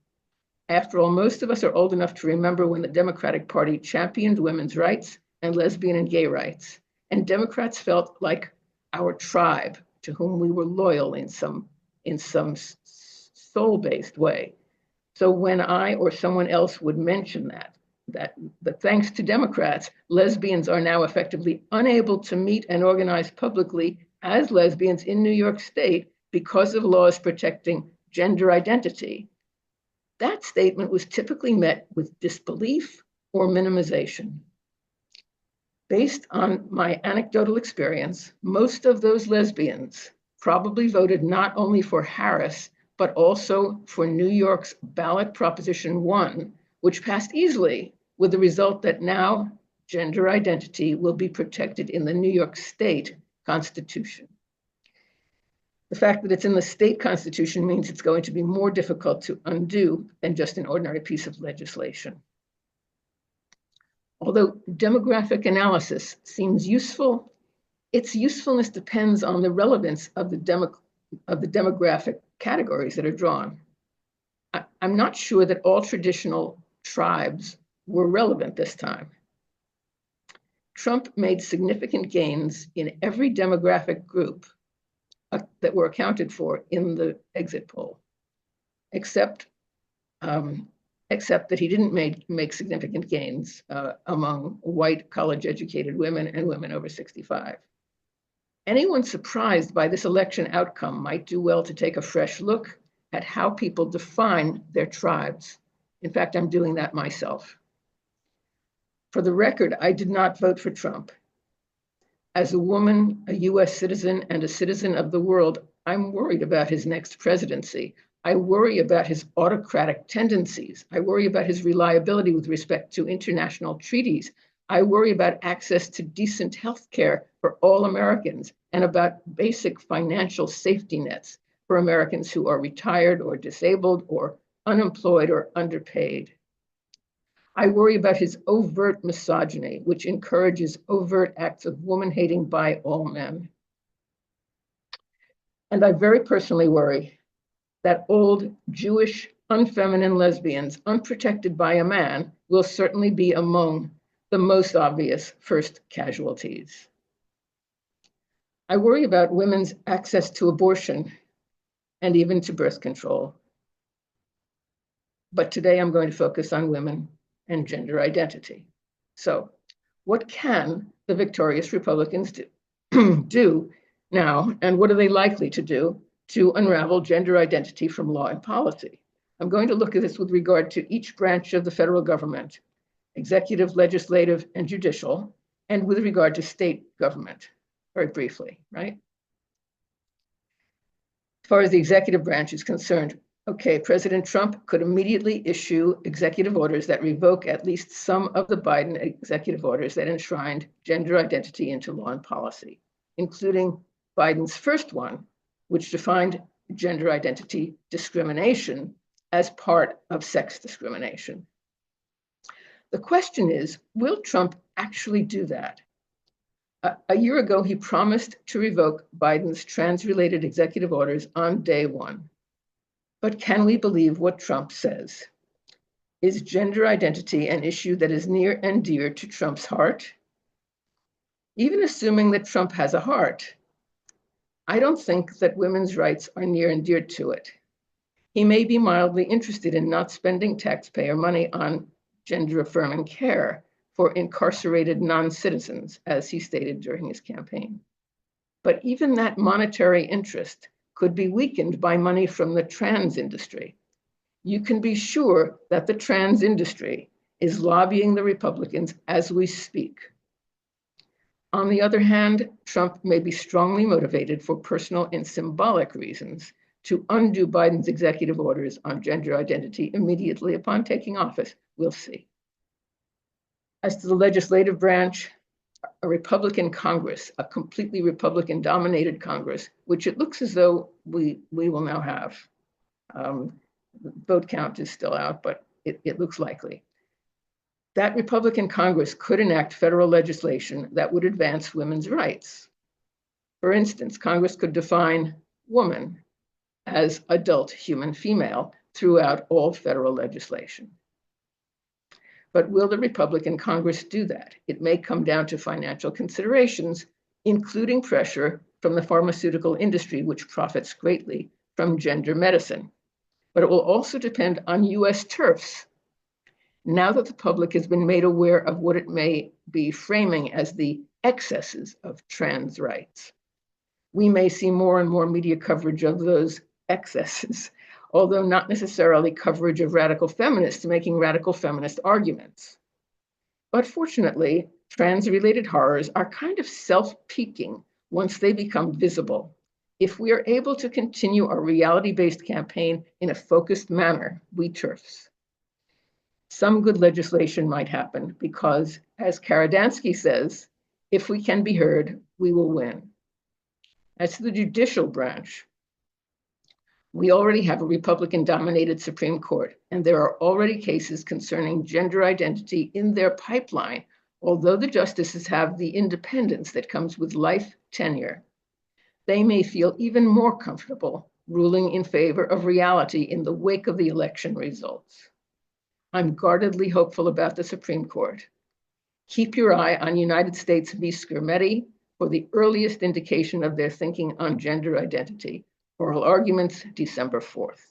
After all, most of us are old enough to remember when the Democratic Party championed women's rights and lesbian and gay rights, and Democrats felt like our tribe to whom we were loyal in some soul-based way. So when I or someone else would mention that thanks to Democrats, lesbians are now effectively unable to meet and organize publicly as lesbians in New York State because of laws protecting gender identity, that statement was typically met with disbelief or minimization. Based on my anecdotal experience, most of those lesbians probably voted not only for Harris, but also for New York's ballot Proposition 1, which passed easily, with the result that now gender identity will be protected in the New York State Constitution. The fact that it's in the state constitution means it's going to be more difficult to undo than just an ordinary piece of legislation. Although demographic analysis seems useful, its usefulness depends on the relevance of the demographic categories that are drawn. I'm not sure that all traditional tribes were relevant this time. Trump made significant gains in every demographic group that were accounted for in the exit poll, except that he didn't make significant gains among white college-educated women and women over 65. Anyone surprised by this election outcome might do well to take a fresh look at how people define their tribes. In fact, I'm doing that myself. For the record, I did not vote for Trump. As a woman, a US citizen, and a citizen of the world, I'm worried about his next presidency. I worry about his autocratic tendencies. I worry about his reliability with respect to international treaties. I worry about access to decent health care for all Americans and about basic financial safety nets for Americans who are retired or disabled or unemployed or underpaid. I worry about his overt misogyny, which encourages overt acts of woman-hating by all men. And I very personally worry that old Jewish, unfeminine lesbians, unprotected by a man, will certainly be among the most obvious first casualties. I worry about women's access to abortion and even to birth control. But today I'm going to focus on women and gender identity. So what can the victorious Republicans do now, and what are they likely to do to unravel gender identity from law and policy? I'm going to look at this with regard to each branch of the federal government, executive, legislative, and judicial, and with regard to state government, very briefly, right? As far as the executive branch is concerned, okay, President Trump could immediately issue executive orders that revoke at least some of the Biden executive orders that enshrined gender identity into law and policy, including Biden's first one, which defined gender identity discrimination as part of sex discrimination. The question is, will Trump actually do that? A year ago, he promised to revoke Biden's trans-related executive orders on day one. But can we believe what Trump says? Is gender identity an issue that is near and dear to Trump's heart? Even assuming that Trump has a heart, I don't think that women's rights are near and dear to it. He may be mildly interested in not spending taxpayer money on gender-affirming care for incarcerated non-citizens, as he stated during his campaign. But even that monetary interest could be weakened by money from the trans industry. You can be sure that the trans industry is lobbying the Republicans as we speak. On the other hand, Trump may be strongly motivated for personal and symbolic reasons to undo Biden's executive orders on gender identity immediately upon taking office. We'll see. As to the legislative branch, a Republican Congress, a completely Republican-dominated Congress, which it looks as though we will now have. Vote count is still out, but it looks likely. That Republican Congress could enact federal legislation that would advance women's rights. For instance, Congress could define woman as adult human female throughout all federal legislation. But will the Republican Congress do that? It may come down to financial considerations, including pressure from the pharmaceutical industry, which profits greatly from gender medicine. But it will also depend on US TERFs. Now that the public has been made aware of what it may be framing as the excesses of trans rights, we may see more and more media coverage of those excesses, although not necessarily coverage of radical feminists making radical feminist arguments. But fortunately, trans-related horrors are kind of self-peaking once they become visible. If we are able to continue our reality-based campaign in a focused manner, we TERFs, some good legislation might happen because, as Karadansky says, if we can be heard, we will win. As to the judicial branch, we already have a Republican-dominated Supreme Court, and there are already cases concerning gender identity in their pipeline, although the justices have the independence that comes with life tenure. They may feel even more comfortable ruling in favor of reality in the wake of the election results. I'm guardedly hopeful about the Supreme Court. Keep your eye on United States v. Skrmetti for the earliest indication of their thinking on gender identity. Oral arguments, December 4th.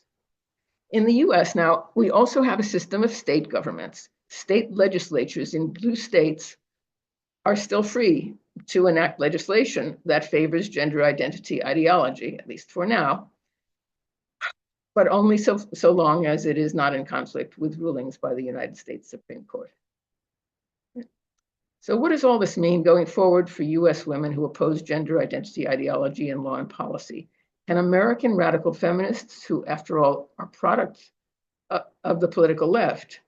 In the US now, we also have a system of state governments. State legislatures in blue states are still free to enact legislation that favors gender identity ideology, at least for now, but only so long as it is not in conflict with rulings by the United States Supreme Court. So what does all this mean going forward for US women who oppose gender identity ideology in law and policy? And American radical feminists, who after all are products of the political left,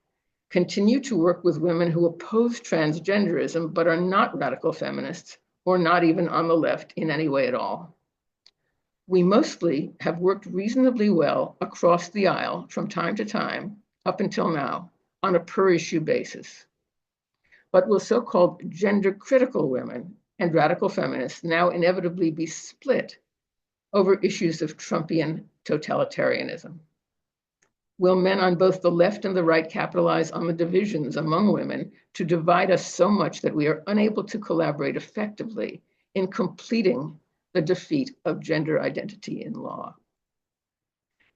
continue to work with women who oppose transgenderism but are not radical feminists or not even on the left in any way at all. We mostly have worked reasonably well across the aisle from time to time, up until now, on a per-issue basis. But will so-called gender-critical women and radical feminists now inevitably be split over issues of Trumpian totalitarianism? Will men on both the left and the right capitalize on the divisions among women to divide us so much that we are unable to collaborate effectively in completing the defeat of gender identity in law?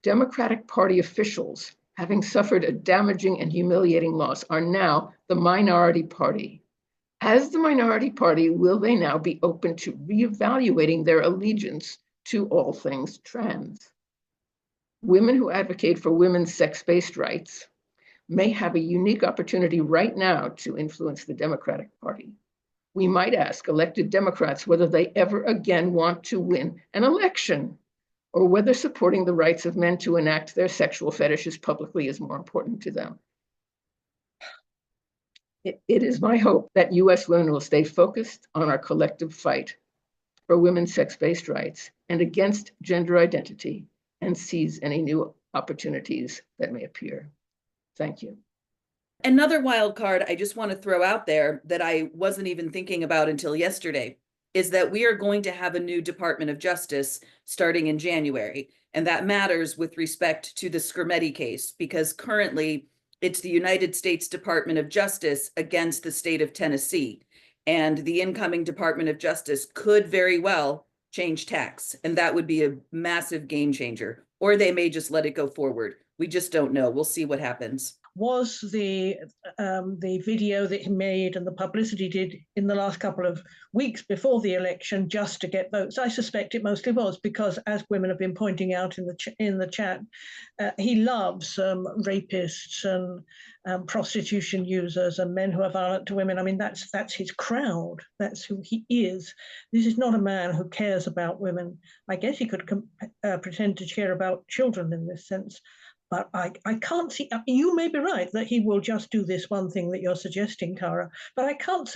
Democratic Party officials, having suffered a damaging and humiliating loss, are now the minority party. As the minority party, will they now be open to reevaluating their allegiance to all things trans? Women who advocate for women's sex-based rights may have a unique opportunity right now to influence the Democratic Party. We might ask elected Democrats whether they ever again want to win an election, or whether supporting the rights of men to enact their sexual fetishes publicly is more important to them. It is my hope that US women will stay focused on our collective fight for women's sex-based rights and against gender identity, and seize any new opportunities that may appear. Thank you. Another wild card I just want to throw out there that I wasn't even thinking about until yesterday is that we are going to have a new Department of Justice starting in January. And that matters with respect to the Skrmetti case, because currently it's the United States Department of Justice against the state of Tennessee. And the incoming Department of Justice could very well change tacks, and that would be a massive game changer. Or they may just let it go forward. We just don't know. We'll see what happens. Was the video that he made and the publicity did in the last couple of weeks before the election just to get votes? I suspect it mostly was, because as women have been pointing out in the chat, he loves rapists and prostitution users and men who are violent to women. I mean, that's his crowd. That's who he is. This is not a man who cares about women. I guess he could pretend to care about children in this sense. But I can't see, you may be right that he will just do this one thing that you're suggesting, Tara, but I can't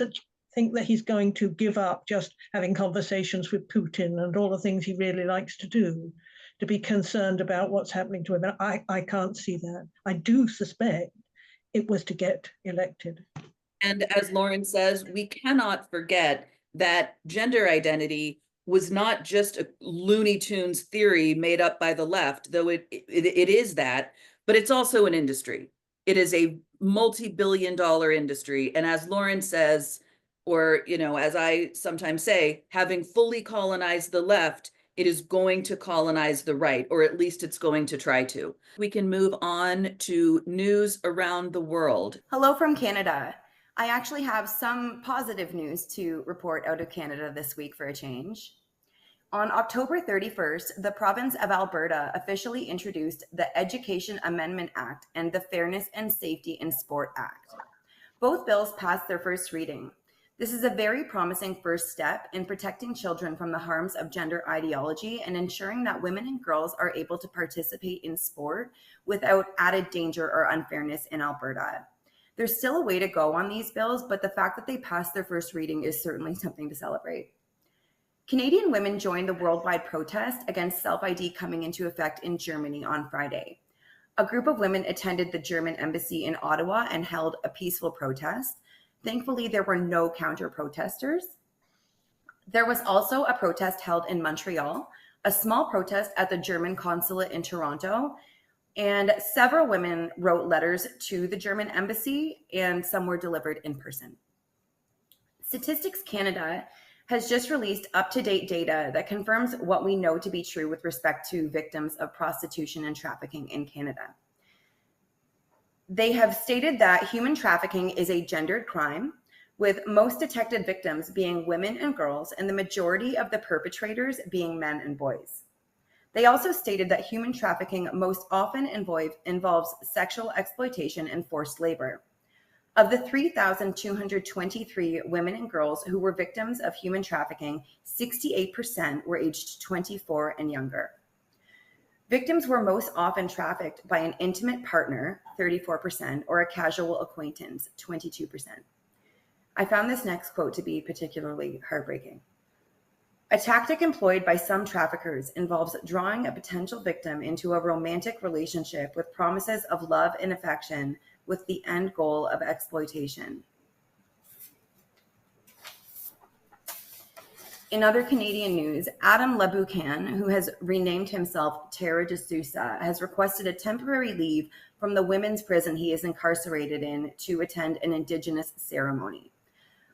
think that he's going to give up just having conversations with Putin and all the things he really likes to do, to be concerned about what's happening to him. I can't see that. I do suspect it was to get elected. And as Lauren says, we cannot forget that gender identity was not just a Looney Tunes theory made up by the left, though it is that, but it's also an industry. It is a multi-billion-dollar industry. And as Lauren says, or, as I sometimes say, having fully colonized the left, it is going to colonize the right, or at least it's going to try to. We can move on to news around the world. Hello from Canada. I actually have some positive news to report out of Canada this week for a change. On October 31st, the province of Alberta officially introduced the Education Amendment Act and the Fairness and Safety in Sport Act. Both bills passed their first reading. This is a very promising first step in protecting children from the harms of gender ideology and ensuring that women and girls are able to participate in sport without added danger or unfairness in Alberta. There's still a way to go on these bills, but the fact that they passed their first reading is certainly something to celebrate. Canadian women joined the worldwide protest against self-ID coming into effect in Germany on Friday. A group of women attended the German embassy in Ottawa and held a peaceful protest. Thankfully, there were no counter-protesters. There was also a protest held in Montreal, a small protest at the German consulate in Toronto, and several women wrote letters to the German embassy, and some were delivered in person. Statistics Canada has just released up-to-date data that confirms what we know to be true with respect to victims of prostitution and trafficking in Canada. They have stated that human trafficking is a gendered crime, with most detected victims being women and girls, and the majority of the perpetrators being men and boys. They also stated that human trafficking most often involves sexual exploitation and forced labor. Of the 3,223 women and girls who were victims of human trafficking, 68% were aged 24 and younger. Victims were most often trafficked by an intimate partner, 34%, or a casual acquaintance, 22%. I found this next quote to be particularly heartbreaking. A tactic employed by some traffickers involves drawing a potential victim into a romantic relationship with promises of love and affection, with the end goal of exploitation. In other Canadian news, Adam Leboucan, who has renamed himself Terra de Sousa, has requested a temporary leave from the women's prison he is incarcerated in to attend an Indigenous ceremony.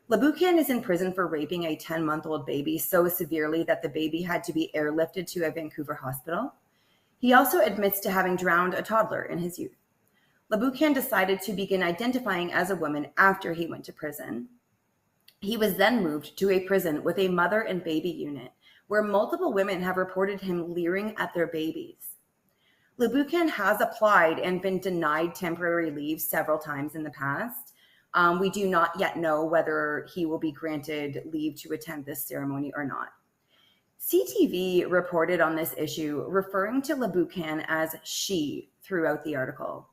Leboucan is in prison for raping a 10-month-old baby so severely that the baby had to be airlifted to a Vancouver hospital. He also admits to having drowned a toddler in his youth. Leboucan decided to begin identifying as a woman after he went to prison. He was then moved to a prison with a mother and baby unit, where multiple women have reported him leering at their babies. Leboucan has applied and been denied temporary leave several times in the past. We do not yet know whether he will be granted leave to attend this ceremony or not. CTV reported on this issue, referring to Leboucan as she throughout the article.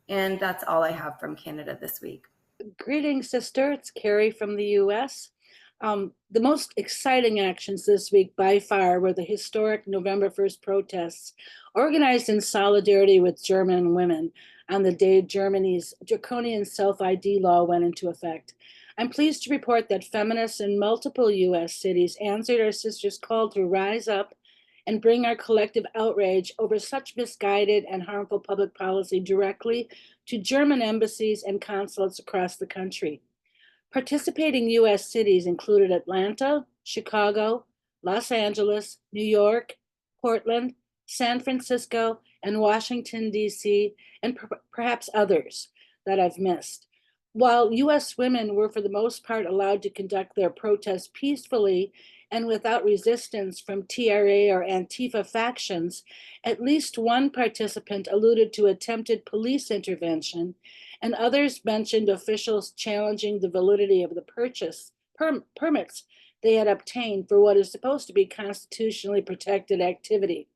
And that's all I have from Canada this week. Greetings, sister. It's Carrie from the US. The most exciting actions this week by far were the historic November 1st protests organized in solidarity with German women on the day Germany's draconian self-ID law went into effect. I'm pleased to report that feminists in multiple US cities answered our sisters' call to rise up and bring our collective outrage over such misguided and harmful public policy directly to German embassies and consulates across the country. Participating US cities included Atlanta, Chicago, Los Angeles, New York, Portland, San Francisco, and Washington, D.C., and perhaps others that I've missed. While US women were for the most part allowed to conduct their protests peacefully and without resistance from TRA or Antifa factions, at least one participant alluded to attempted police intervention, and others mentioned officials challenging the validity of the permits they had obtained for what is supposed to be constitutionally protected activity.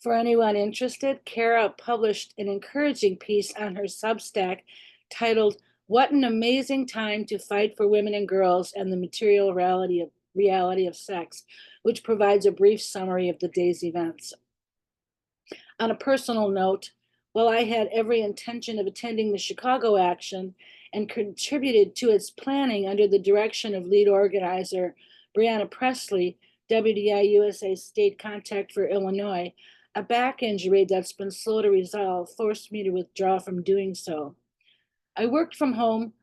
For anyone interested, Kara published an encouraging piece on her Substack titled, "What an Amazing Time to Fight for Women and Girls and the Material Reality of Sex," which provides a brief summary of the day's events. On a personal note, while I had every intention of attending the Chicago action and contributed to its planning under the direction of lead organizer Brianna Presley, WDI USA state contact for Illinois, A back injury that's been slow to resolve forced me to withdraw from doing so. I worked from home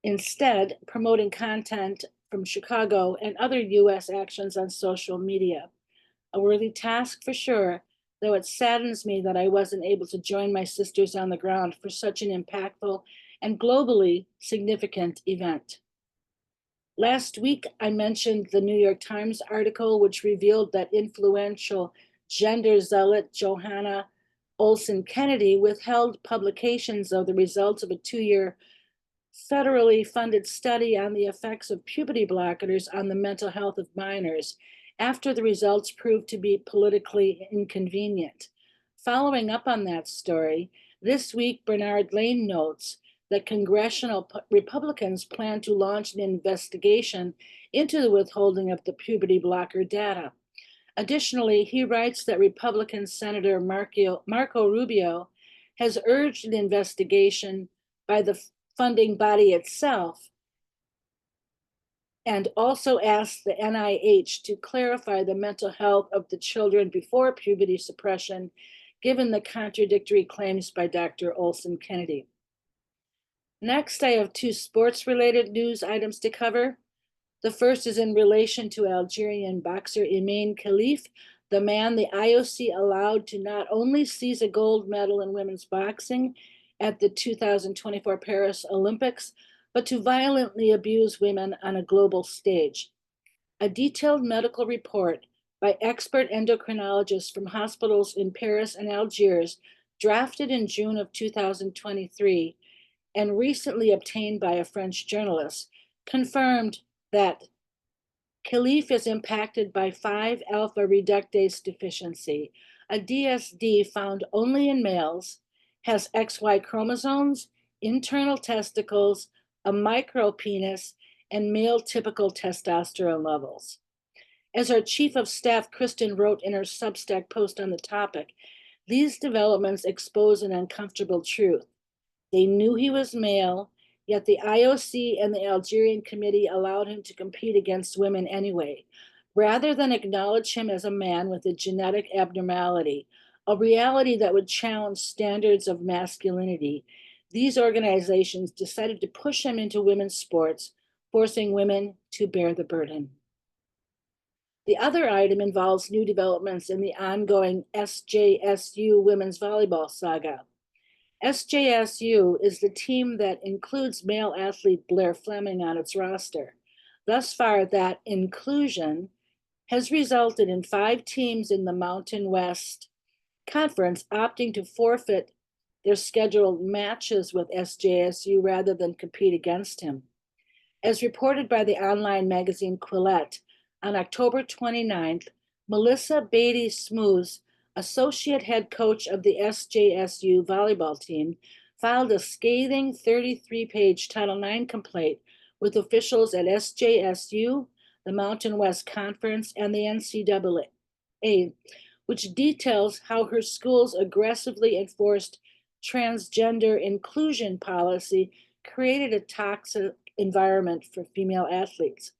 instead, promoting content from Chicago and other US actions on social media. A worthy task for sure, though it saddens me that I wasn't able to join my sisters on the ground for such an impactful and globally significant event. Last week, I mentioned the New York Times article, which revealed that influential gender zealot Johanna Olsen Kennedy withheld publications of the results of a 2-year federally funded study on the effects of puberty blockers on the mental health of minors after the results proved to be politically inconvenient. Following up on that story, this week Bernard Lane notes that congressional Republicans plan to launch an investigation into the withholding of the puberty blocker data. Additionally, he writes that Republican Senator Marco Rubio has urged an investigation by the funding body itself, and also asked the NIH to clarify the mental health of the children before puberty suppression, given the contradictory claims by Dr. Olsen Kennedy. Next, I have 2 sports-related news items to cover. The first is in relation to Algerian boxer Imane Khalif, the man the IOC allowed to not only seize a gold medal in women's boxing at the 2024 Paris Olympics, but to violently abuse women on a global stage. A detailed medical report by expert endocrinologists from hospitals in Paris and Algiers, drafted in June of 2023, and recently obtained by a French journalist, confirmed that Khalif is impacted by 5-alpha reductase deficiency, a DSD found only in males, has XY chromosomes, internal testicles, a micropenis, and male typical testosterone levels. As our chief of staff, Kristen, wrote in her Substack post on the topic, these developments expose an uncomfortable truth. They knew he was male, yet the IOC and the Algerian committee allowed him to compete against women anyway, rather than acknowledge him as a man with a genetic abnormality, a reality that would challenge standards of masculinity. These organizations decided to push him into women's sports, forcing women to bear the burden. The other item involves new developments in the ongoing SJSU women's volleyball saga. SJSU is the team that includes male athlete Blair Fleming on its roster. Thus far, that inclusion has resulted in 5 teams in the Mountain West Conference opting to forfeit their scheduled matches with SJSU rather than compete against him. As reported by the online magazine Quillette, on October 29th, Melissa Beatty-Smooth, associate head coach of the SJSU volleyball team, filed a scathing 33-page Title IX complaint with officials at SJSU, the Mountain West Conference, and the NCAA, which details how her school's aggressively enforced transgender inclusion policy created a toxic environment for female athletes.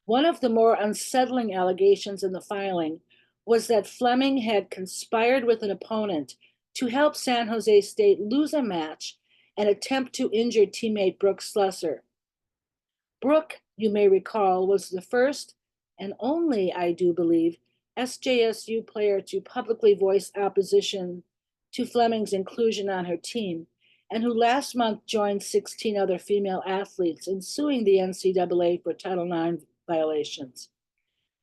One of the more unsettling allegations in the filing was that Fleming had conspired with an opponent to help San Jose State lose a match and attempt to injure teammate Brooke Slusser. Brooke, you may recall, was the first and only, I do believe, SJSU player to publicly voice opposition to Fleming's inclusion on her team, and who last month joined 16 other female athletes in suing the NCAA for Title IX violations.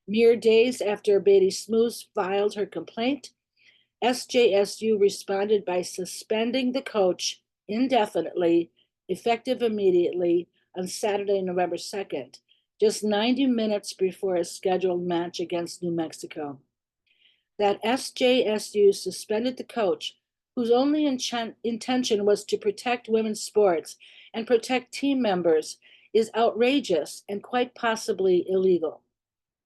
Mere days after Beatty-Smooth filed her complaint, SJSU responded by suspending the coach indefinitely, effective immediately, on Saturday, November 2nd, just 90 minutes before a scheduled match against New Mexico. That SJSU suspended the coach, whose only intention was to protect women's sports and protect team members, is outrageous and quite possibly illegal.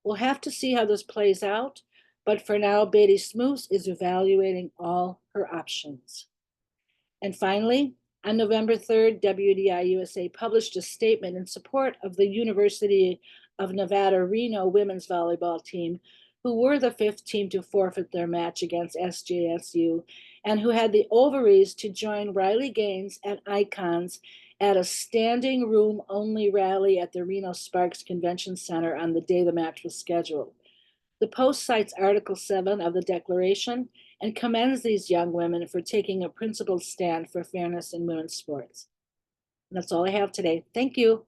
We'll have to see how this plays out, but for now, Beatty-Smooth is evaluating all her options. And finally, on November 3rd, WDI USA published a statement in support of the University of Nevada Reno women's volleyball team, who were the 5th team to forfeit their match against SJSU, and who had the ovaries to join Riley Gaines and Icons at a standing room only rally at the Reno Sparks Convention Center on the day the match was scheduled. The Post cites Article 7 of the Declaration and commends these young women for taking a principled stand for fairness in women's sports. And that's all I have today. Thank you.